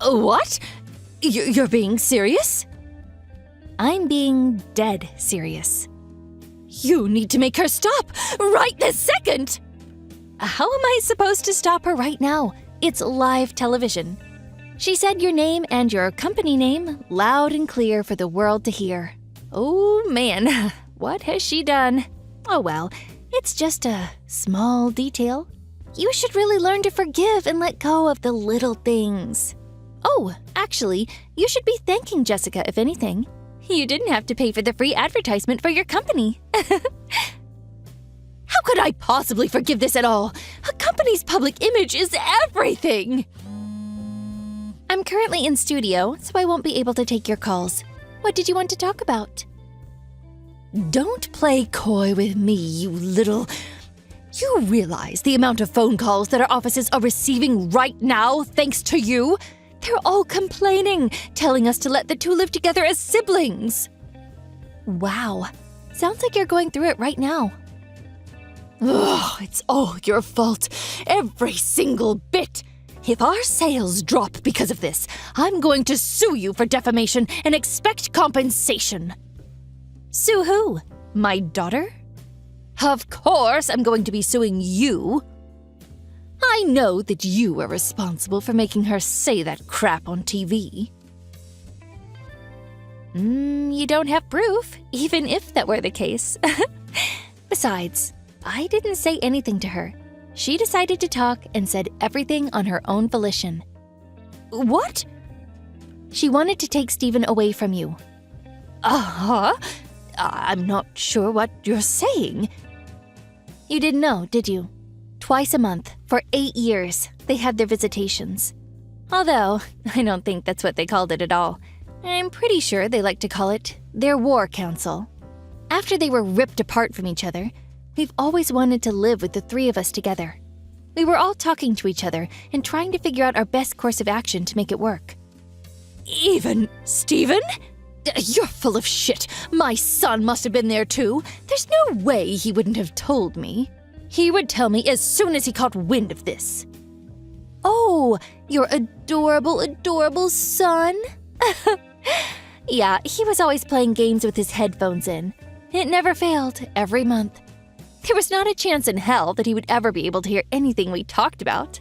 What? You're being serious? I'm being dead serious. You need to make her stop right this second! How am I supposed to stop her right now? It's live television. She said your name and your company name loud and clear for the world to hear. Oh man, what has she done? Oh well, it's just a small detail. You should really learn to forgive and let go of the little things. Oh, actually, you should be thanking Jessica if anything. You didn't have to pay for the free advertisement for your company. How could I possibly forgive this at all? A company's public image is everything! I'm currently in studio, so I won't be able to take your calls. What did you want to talk about? Don't play coy with me, you little... You realize the amount of phone calls that our offices are receiving right now thanks to you? They're all complaining, telling us to let the two live together as siblings. Wow, sounds like you're going through it right now. Ugh, it's all your fault. Every single bit. If our sales drop because of this, I'm going to sue you for defamation and expect compensation. Sue who? My daughter? Of course I'm going to be suing you. I know that you are responsible for making her say that crap on TV. You don't have proof, even if that were the case. Besides, I didn't say anything to her. She decided to talk and said everything on her own volition. What? She wanted to take Steven away from you. Uh-huh? I'm not sure what you're saying. You didn't know, did you? Twice a month, for 8 years, they had their visitations. Although, I don't think that's what they called it at all. I'm pretty sure they like to call it their war council. After they were ripped apart from each other, we've always wanted to live with the three of us together. We were all talking to each other and trying to figure out our best course of action to make it work. Even Steven? You're full of shit. My son must have been there too. There's no way he wouldn't have told me. He would tell me as soon as he caught wind of this. Oh, your adorable, adorable son? Yeah, he was always playing games with his headphones in. It never failed, every month. There was not a chance in hell that he would ever be able to hear anything we talked about.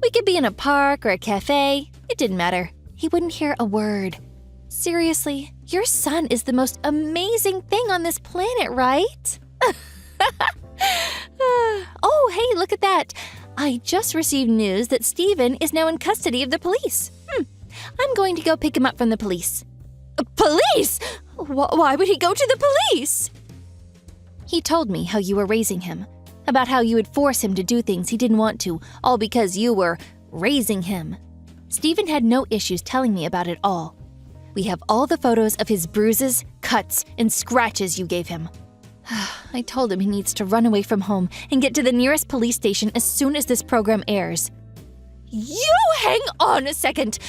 We could be in a park or a cafe. It didn't matter. He wouldn't hear a word. Seriously, your son is the most amazing thing on this planet, right? Oh, hey, look at that. I just received news that Steven is now in custody of the police. I'm going to go pick him up from the police. Police? Why would he go to the police? He told me how you were raising him, about how you would force him to do things he didn't want to, all because you were raising him. Steven had no issues telling me about it all. We have all the photos of his bruises, cuts, and scratches you gave him. I told him he needs to run away from home and get to the nearest police station as soon as this program airs. You hang on a second!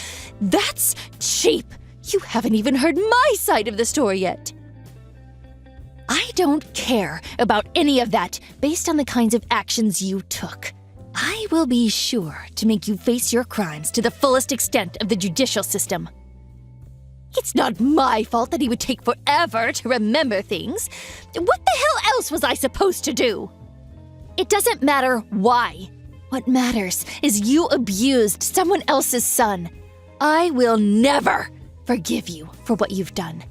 That's cheap! You haven't even heard my side of the story yet. I don't care about any of that based on the kinds of actions you took. I will be sure to make you face your crimes to the fullest extent of the judicial system. It's not my fault that he would take forever to remember things. What the hell else was I supposed to do? It doesn't matter why. What matters is you abused someone else's son. I will never forgive you for what you've done.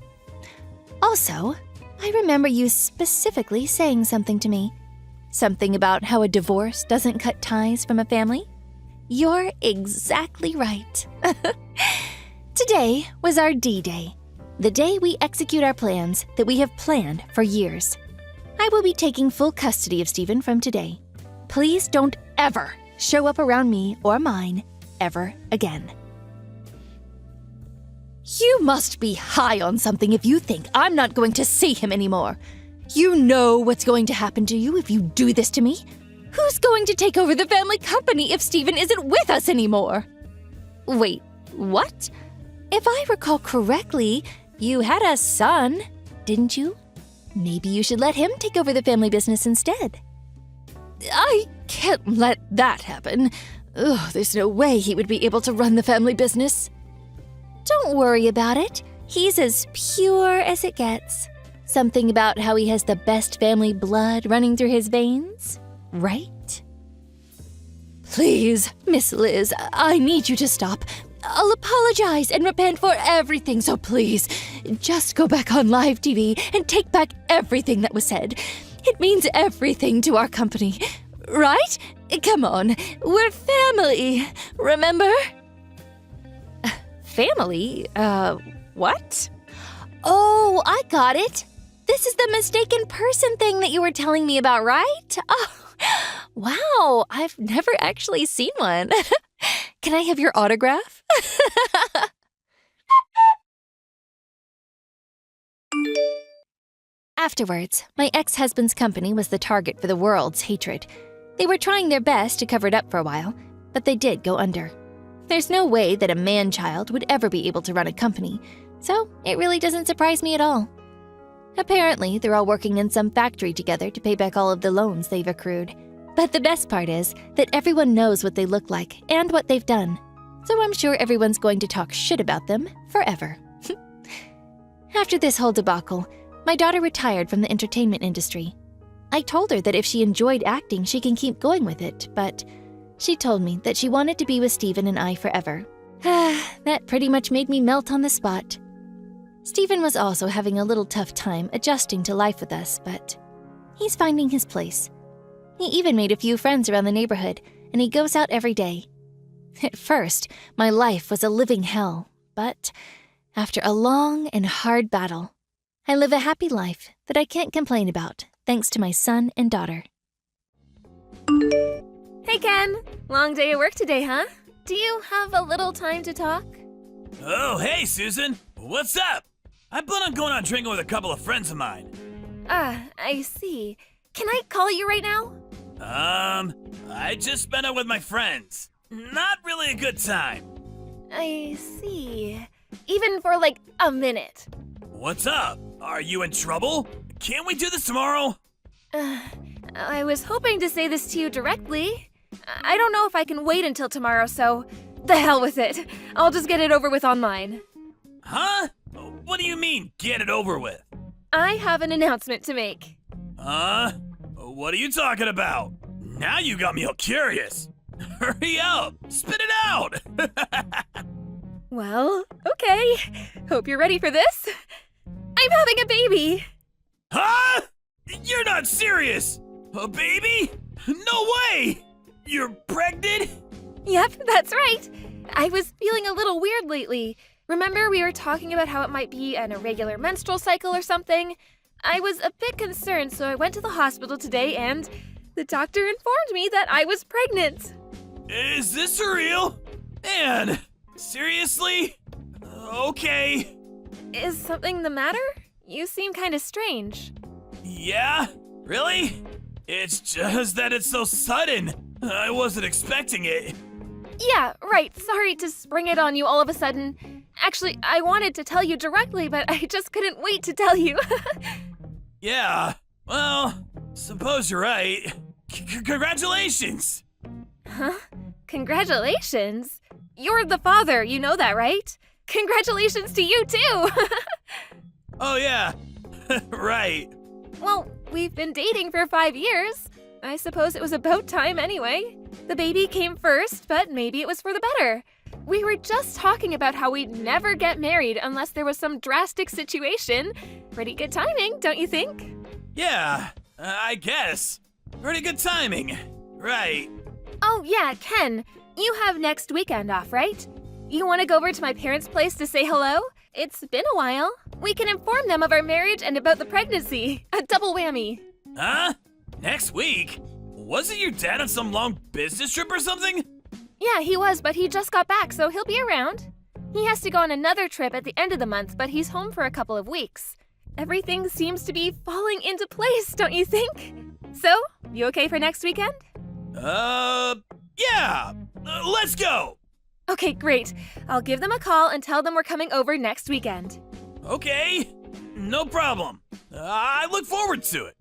Also, I remember you specifically saying something to me. Something about how a divorce doesn't cut ties from a family. You're exactly right. Today was our D-Day, the day we execute our plans that we have planned for years. I will be taking full custody of Stephen from today. Please don't ever show up around me or mine ever again. You must be high on something if you think I'm not going to see him anymore. You know what's going to happen to you if you do this to me. Who's going to take over the family company if Stephen isn't with us anymore? Wait, what? If I recall correctly, you had a son, didn't you? Maybe you should let him take over the family business instead. I can't let that happen. Ugh, there's no way he would be able to run the family business. Don't worry about it. He's as pure as it gets. Something about how he has the best family blood running through his veins, right? Please, Miss Liz, I need you to stop. I'll apologize and repent for everything, so please, just go back on live TV and take back everything that was said. It means everything to our company, right? Come on, we're family, remember? Family? What? Oh, I got it. This is the mistaken person thing that you were telling me about, right? Oh, wow, I've never actually seen one. Can I have your autograph? Afterwards, my ex-husband's company was the target for the world's hatred. They were trying their best to cover it up for a while, but they did go under. There's no way that a man-child would ever be able to run a company, so it really doesn't surprise me at all. Apparently, they're all working in some factory together to pay back all of the loans they've accrued. But the best part is that everyone knows what they look like and what they've done, so I'm sure everyone's going to talk shit about them forever. After this whole debacle, my daughter retired from the entertainment industry. I told her that if she enjoyed acting, she can keep going with it, but she told me that she wanted to be with Stephen and I forever. That pretty much made me melt on the spot. Stephen was also having a little tough time adjusting to life with us, but he's finding his place. He even made a few friends around the neighborhood, and he goes out every day. At first, my life was a living hell, but after a long and hard battle, I live a happy life that I can't complain about, thanks to my son and daughter. Hey, Ken. Long day at work today, huh? Do you have a little time to talk? Oh, hey, Susan. What's up? I plan on going out drinking with a couple of friends of mine. I see. Can I call you right now? I just spent it with my friends. Not really a good time. I see. Even for like a minute. What's up? Are you in trouble? Can't we do this tomorrow? I was hoping to say this to you directly. I don't know if I can wait until tomorrow, so the hell with it. I'll just get it over with online. Huh? What do you mean, get it over with? I have an announcement to make. What are you talking about? Now you got me all curious. Hurry up! Spit it out! Well, okay. Hope you're ready for this. I'm having a baby! Huh? You're not serious! A baby? No way! You're pregnant? Yep, that's right. I was feeling a little weird lately. Remember we were talking about how it might be an irregular menstrual cycle or something? I was a bit concerned, so I went to the hospital today and the doctor informed me that I was pregnant. Is this real? Man, seriously? Okay. Is something the matter? You seem kind of strange. Yeah? Really? It's just that it's so sudden. I wasn't expecting it. Yeah, right. Sorry to spring it on you all of a sudden. Actually, I wanted to tell you directly, but I just couldn't wait to tell you. Yeah, well, suppose you're right. Congratulations! Huh? Congratulations? You're the father, you know that, right? Congratulations to you, too! Oh, yeah, right. Well, we've been dating for 5 years. I suppose it was about time anyway. The baby came first, but maybe it was for the better. We were just talking about how we'd never get married unless there was some drastic situation. Pretty good timing, don't you think? Yeah, I guess. Pretty good timing. Right. Oh, yeah, Ken. You have next weekend off, right? You want to go over to my parents' place to say hello? It's been a while. We can inform them of our marriage and about the pregnancy. A double whammy. Huh? Next week? Wasn't your dad on some long business trip or something? Yeah, he was, but he just got back, so he'll be around. He has to go on another trip at the end of the month, but he's home for a couple of weeks. Everything seems to be falling into place, don't you think? So, you okay for next weekend? Yeah. Let's go. Okay, great. I'll give them a call and tell them we're coming over next weekend. Okay. No problem. I look forward to it.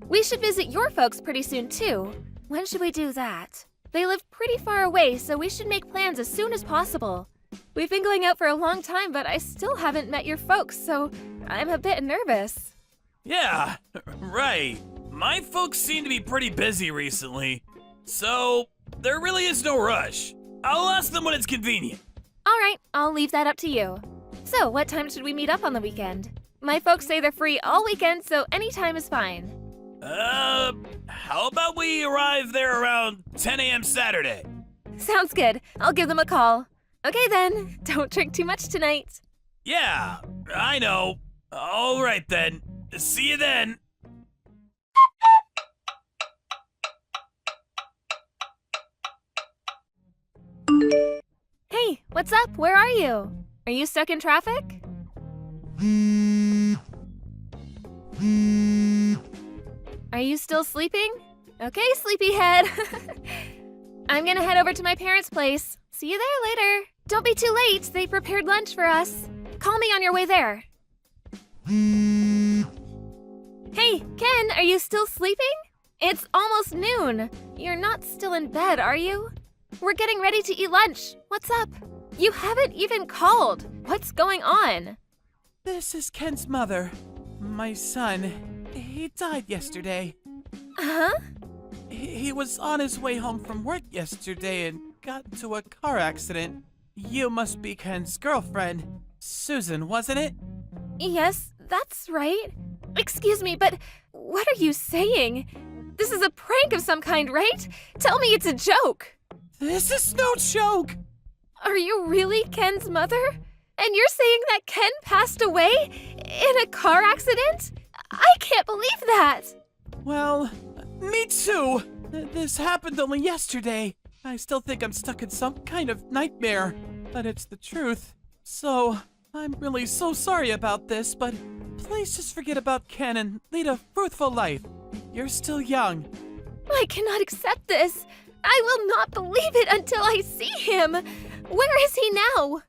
We should visit your folks pretty soon, too. When should we do that? They live pretty far away, so we should make plans as soon as possible. We've been going out for a long time, but I still haven't met your folks, so I'm a bit nervous. Yeah, right. My folks seem to be pretty busy recently, so there really is no rush. I'll ask them when it's convenient. All right, I'll leave that up to you. So, what time should we meet up on the weekend? My folks say they're free all weekend, so any time is fine. How about we arrive there around 10 a.m. Saturday? Sounds good. I'll give them a call. Okay then, don't drink too much tonight. Yeah, I know. All right then. See you then. Hey, what's up? Where are you? Are you stuck in traffic? Are you still sleeping? Okay, sleepyhead. I'm gonna head over to my parents' place. See you there later. Don't be too late. They prepared lunch for us. Call me on your way there. Hey, Ken, are you still sleeping? It's almost noon. You're not still in bed, are you? We're getting ready to eat lunch. What's up? You haven't even called. What's going on? This is Ken's mother. My son. He died yesterday. Huh? He was on his way home from work yesterday and got into a car accident. You must be Ken's girlfriend. Susan, wasn't it? Yes, that's right. Excuse me, but what are you saying? This is a prank of some kind, right? Tell me it's a joke. This is no joke. Are you really Ken's mother? And you're saying that Ken passed away in a car accident? I can't believe that. Well, me too. This happened only yesterday. I still think I'm stuck in some kind of nightmare, but it's the truth. So, I'm really so sorry about this, but please just forget about Ken and lead a fruitful life. You're still young. I cannot accept this. I will not believe it until I see him. Where is he now?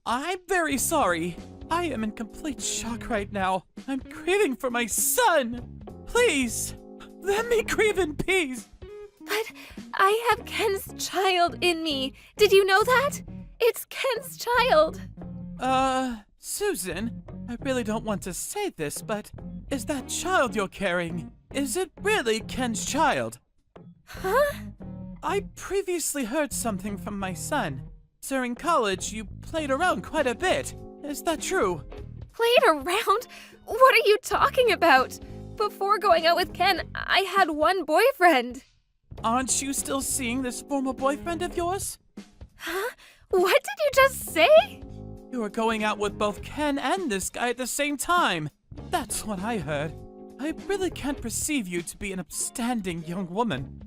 I'm very sorry. I am in complete shock right now. I'm grieving for my son. Please, let me grieve in peace. But I have Ken's child in me. Did you know that? It's Ken's child. Susan, I really don't want to say this, but is that child you're carrying, is it really Ken's child? Huh? I previously heard something from my son. During college, you played around quite a bit. Is that true? Played around? What are you talking about? Before going out with Ken, I had one boyfriend. Aren't you still seeing this former boyfriend of yours? Huh? What did you just say? You were going out with both Ken and this guy at the same time. That's what I heard. I really can't perceive you to be an upstanding young woman.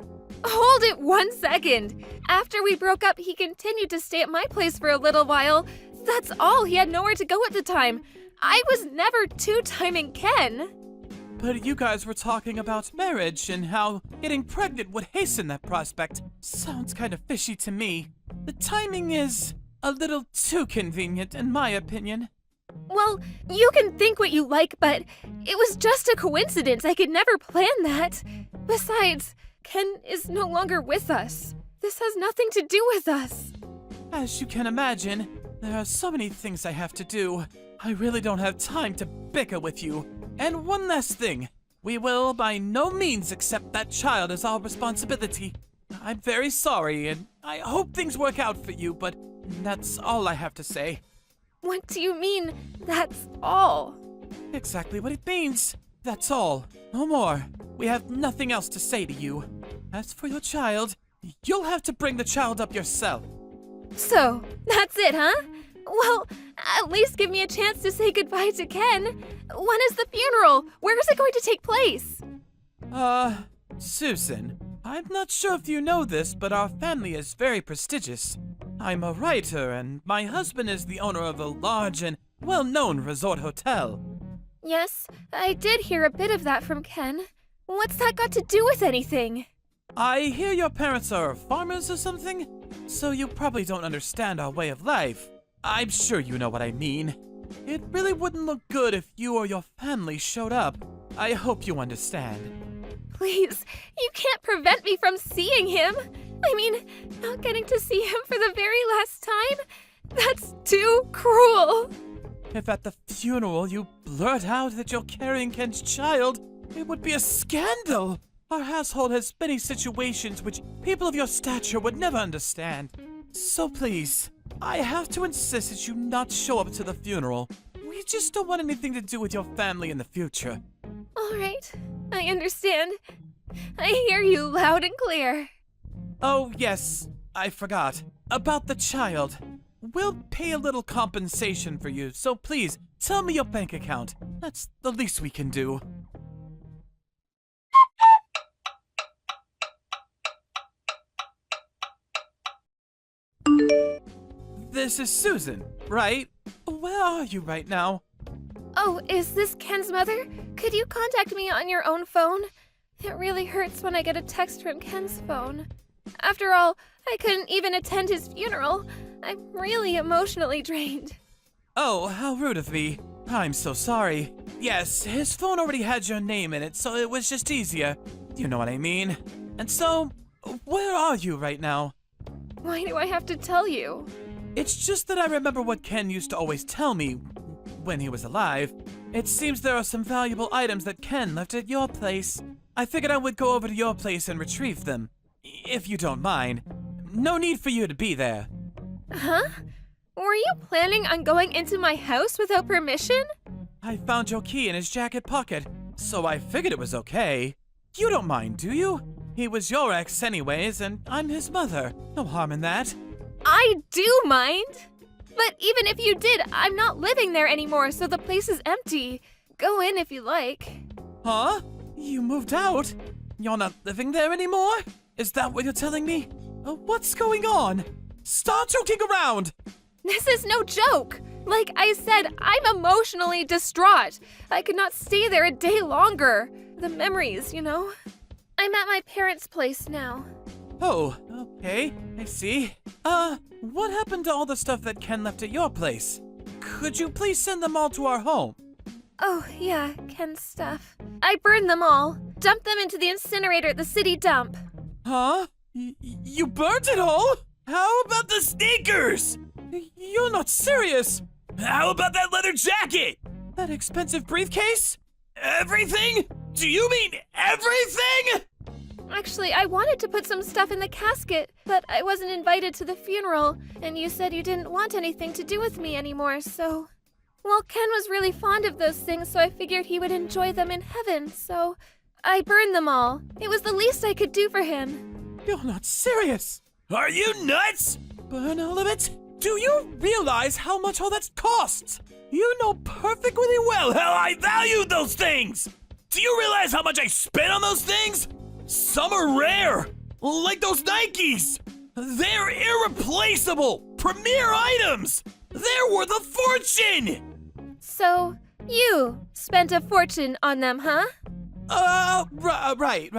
Hold it 1 second. After we broke up, he continued to stay at my place for a little while. That's all. He had nowhere to go at the time. I was never two-timing Ken. But you guys were talking about marriage and how getting pregnant would hasten that prospect. Sounds kind of fishy to me. The timing is a little too convenient, in my opinion. Well, you can think what you like, but it was just a coincidence. I could never plan that. Besides, Ken is no longer with us. This has nothing to do with us. As you can imagine, there are so many things I have to do. I really don't have time to bicker with you. And one last thing. We will by no means accept that child as our responsibility. I'm very sorry, and I hope things work out for you, but that's all I have to say. What do you mean, that's all? Exactly what it means. That's all. No more. We have nothing else to say to you. As for your child, you'll have to bring the child up yourself. So, that's it, huh? Well, at least give me a chance to say goodbye to Ken. When is the funeral? Where is it going to take place? Susan, I'm not sure if you know this, but our family is very prestigious. I'm a writer, and my husband is the owner of a large and well-known resort hotel. Yes, I did hear a bit of that from Ken. What's that got to do with anything? I hear your parents are farmers or something, so you probably don't understand our way of life. I'm sure you know what I mean. It really wouldn't look good if you or your family showed up. I hope you understand. Please, you can't prevent me from seeing him. I mean, not getting to see him for the very last time? That's too cruel. If at the funeral you blurt out that you're carrying Ken's child, it would be a scandal. Our household has many situations which people of your stature would never understand. So please, I have to insist that you not show up to the funeral. We just don't want anything to do with your family in the future. All right, I understand. I hear you loud and clear. Oh, yes, I forgot. About the child. We'll pay a little compensation for you, so please, tell me your bank account. That's the least we can do. This is Susan, right? Where are you right now? Oh, is this Ken's mother? Could you contact me on your own phone? It really hurts when I get a text from Ken's phone. After all, I couldn't even attend his funeral. I'm really emotionally drained. Oh, how rude of me. I'm so sorry. Yes, his phone already had your name in it, so it was just easier. You know what I mean. And so, where are you right now? Why do I have to tell you? It's just that I remember what Ken used to always tell me when he was alive. It seems there are some valuable items that Ken left at your place. I figured I would go over to your place and retrieve them, if you don't mind. No need for you to be there. Huh? Were you planning on going into my house without permission? I found your key in his jacket pocket, so I figured it was okay. You don't mind, do you? He was your ex anyways, and I'm his mother. No harm in that. I do mind. But even if you did, I'm not living there anymore, so the place is empty. Go in if you like. Huh? You moved out? You're not living there anymore? Is that what you're telling me? What's going on? Stop joking around! This is no joke. Like I said, I'm emotionally distraught. I could not stay there a day longer. The memories, you know? I'm at my parents' place now. Oh, okay, I see. What happened to all the stuff that Ken left at your place? Could you please send them all to our home? Oh, yeah, Ken's stuff. I burned them all. Dumped them into the incinerator at the city dump. Huh? You burnt it all? How about the sneakers? You're not serious. How about that leather jacket? That expensive briefcase? Everything? Do you mean everything? Actually, I wanted to put some stuff in the casket, but I wasn't invited to the funeral, and you said you didn't want anything to do with me anymore, so... Well, Ken was really fond of those things, so I figured he would enjoy them in heaven, so... I burned them all. It was the least I could do for him. You're not serious. Are you nuts? Burn all of it? Do you realize how much all that costs? You know perfectly well how I value those things. Do you realize how much I spent on those things? Some are rare, like those Nikes. They're irreplaceable, premier items. They're worth a fortune. So, you spent a fortune on them, huh? Right.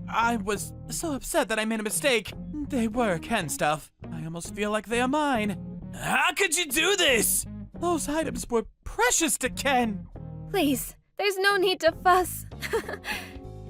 I was so upset that I made a mistake. They were Ken stuff. I almost feel like they are mine. How could you do this? Those items were precious to Ken. Please, there's no need to fuss.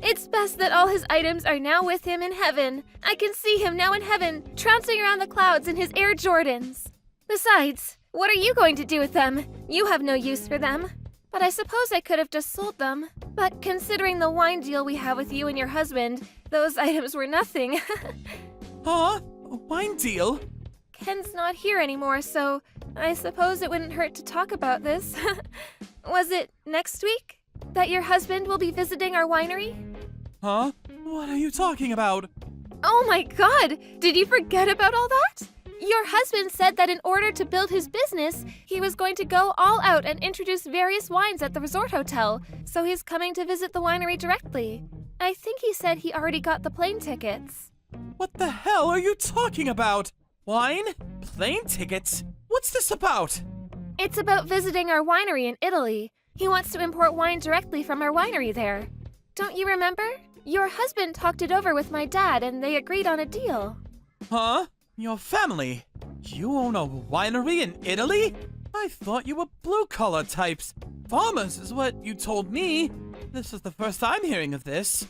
It's best that all his items are now with him in heaven. I can see him now in heaven, trouncing around the clouds in his Air Jordans. Besides, what are you going to do with them? You have no use for them. But I suppose I could have just sold them. But considering the wine deal we have with you and your husband, those items were nothing. Huh? A wine deal? Ken's not here anymore, so I suppose it wouldn't hurt to talk about this. Was it next week that your husband will be visiting our winery? Huh? What are you talking about? Oh my god! Did you forget about all that? Your husband said that in order to build his business, he was going to go all out and introduce various wines at the resort hotel, so he's coming to visit the winery directly. I think he said he already got the plane tickets. What the hell are you talking about? Wine? Plane tickets? What's this about? It's about visiting our winery in Italy. He wants to import wine directly from our winery there. Don't you remember? Your husband talked it over with my dad and they agreed on a deal. Huh? Your family? You own a winery in Italy? I thought you were blue-collar types. Farmers is what you told me. This is the first I'm hearing of this.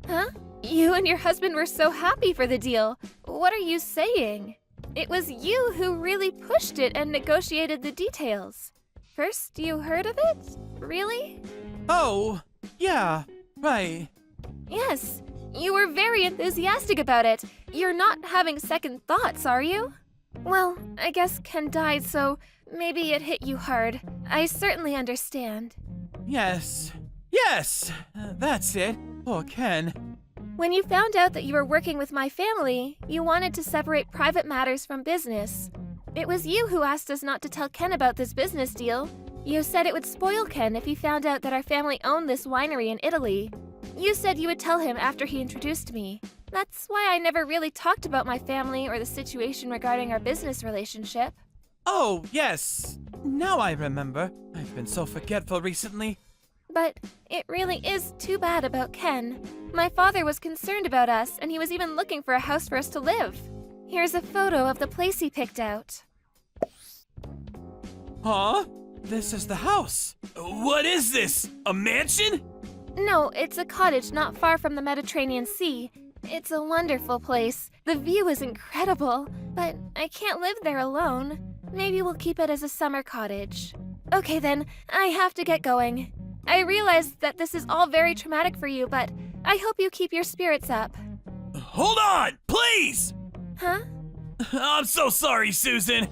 Huh? You and your husband were so happy for the deal. What are you saying? It was you who really pushed it and negotiated the details. First, you heard of it? Really? Oh, yeah, right. Yes, you were very enthusiastic about it. You're not having second thoughts, are you? Well, I guess Ken died, so maybe it hit you hard. I certainly understand. Yes, that's it. Poor Ken. When you found out that you were working with my family, you wanted to separate private matters from business. It was you who asked us not to tell Ken about this business deal. You said it would spoil Ken if he found out that our family owned this winery in Italy. You said you would tell him after he introduced me. That's why I never really talked about my family or the situation regarding our business relationship. Oh, yes. Now I remember. I've been so forgetful recently. But it really is too bad about Ken. My father was concerned about us, and he was even looking for a house for us to live. Here's a photo of the place he picked out. Huh? This is the house. What is this? A mansion? No, it's a cottage not far from the Mediterranean Sea. It's a wonderful place. The view is incredible, but I can't live there alone. Maybe we'll keep it as a summer cottage. Okay then, I have to get going. I realize that this is all very traumatic for you, but I hope you keep your spirits up. Hold on, please! Huh? I'm so sorry, Susan.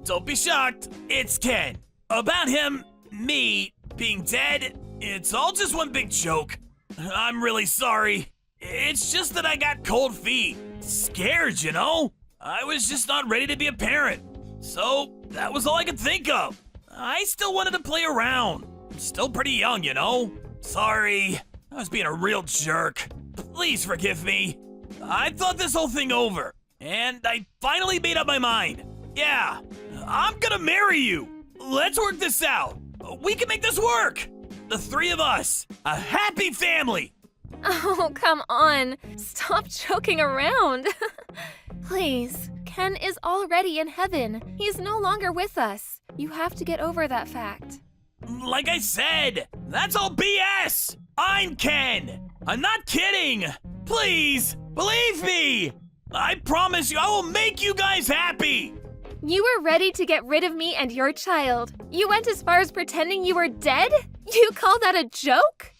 Don't be shocked. It's Ken. About him, me, being dead, it's all just one big joke. I'm really sorry. It's just that I got cold feet. Scared, you know? I was just not ready to be a parent. So, that was all I could think of. I still wanted to play around. I'm still pretty young, you know? Sorry. I was being a real jerk. Please forgive me. I thought this whole thing over, and I finally made up my mind. Yeah, I'm gonna marry you. Let's work this out. We can make this work. The three of us. A happy family. Oh, come on. Stop joking around. Please, Ken is already in heaven. He's no longer with us. You have to get over that fact. Like I said, that's all BS. I'm Ken. I'm not kidding. Please, believe me. I promise you I will make you guys happy. You were ready to get rid of me and your child. You went as far as pretending you were dead? You call that a joke?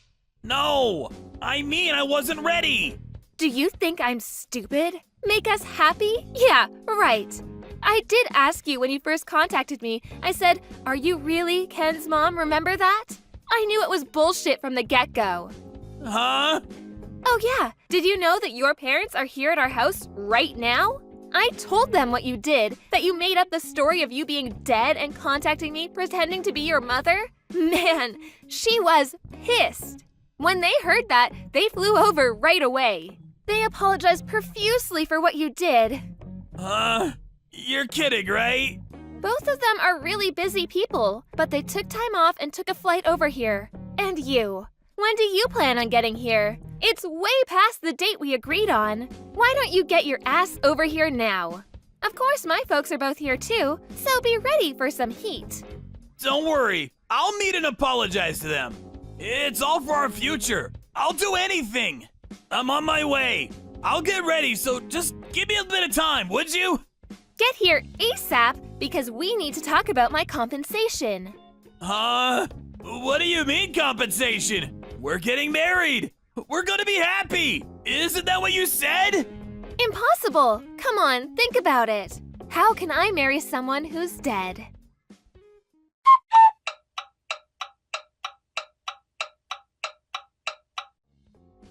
No, I mean I wasn't ready. Do you think I'm stupid? Make us happy? Yeah, right. I did ask you when you first contacted me. I said, "Are you really Ken's mom? Remember that?" I knew it was bullshit from the get-go. Huh? Oh yeah, did you know that your parents are here at our house right now? I told them what you did, that you made up the story of you being dead and contacting me pretending to be your mother. Man, she was pissed. When they heard that, they flew over right away. They apologized profusely for what you did. You're kidding, right? Both of them are really busy people, but they took time off and took a flight over here. And you? When do you plan on getting here? It's way past the date we agreed on. Why don't you get your ass over here now? Of course, my folks are both here too, so be ready for some heat. Don't worry, I'll meet and apologize to them. It's all for our future. I'll do anything. I'm on my way. I'll get ready, so just give me a bit of time, would you? Get here ASAP because we need to talk about my compensation. What do you mean compensation? We're getting married. We're gonna be happy. Isn't that what you said? Impossible! Come on, think about it. How can I marry someone who's dead?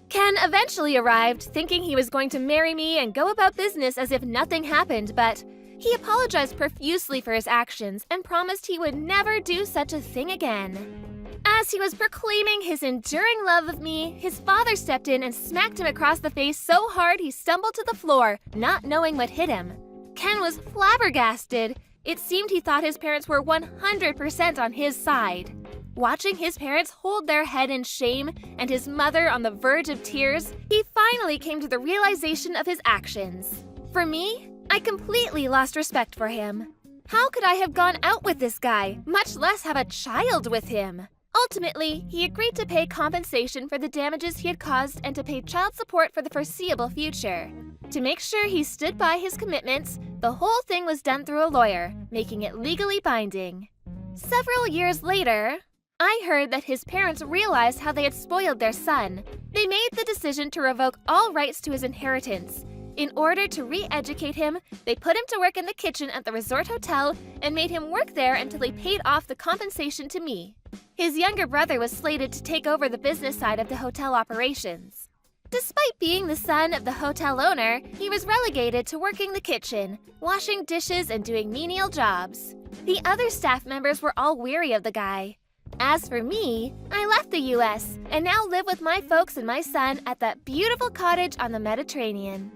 Ken eventually arrived, thinking he was going to marry me and go about business as if nothing happened, but he apologized profusely for his actions and promised he would never do such a thing again. As he was proclaiming his enduring love of me, his father stepped in and smacked him across the face so hard he stumbled to the floor, not knowing what hit him. Ken was flabbergasted. It seemed he thought his parents were 100% on his side. Watching his parents hold their head in shame and his mother on the verge of tears, he finally came to the realization of his actions. For me, I completely lost respect for him. How could I have gone out with this guy, much less have a child with him? Ultimately, he agreed to pay compensation for the damages he had caused and to pay child support for the foreseeable future. To make sure he stood by his commitments, the whole thing was done through a lawyer, making it legally binding. Several years later, I heard that his parents realized how they had spoiled their son. They made the decision to revoke all rights to his inheritance. In order to re-educate him, they put him to work in the kitchen at the resort hotel and made him work there until he paid off the compensation to me. His younger brother was slated to take over the business side of the hotel operations. Despite being the son of the hotel owner, he was relegated to working the kitchen, washing dishes and doing menial jobs. The other staff members were all weary of the guy. As for me, I left the US and now live with my folks and my son at that beautiful cottage on the Mediterranean.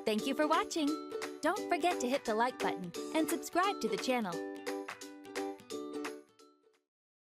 Thank you for watching. Don't forget to hit the like button and subscribe to the channel.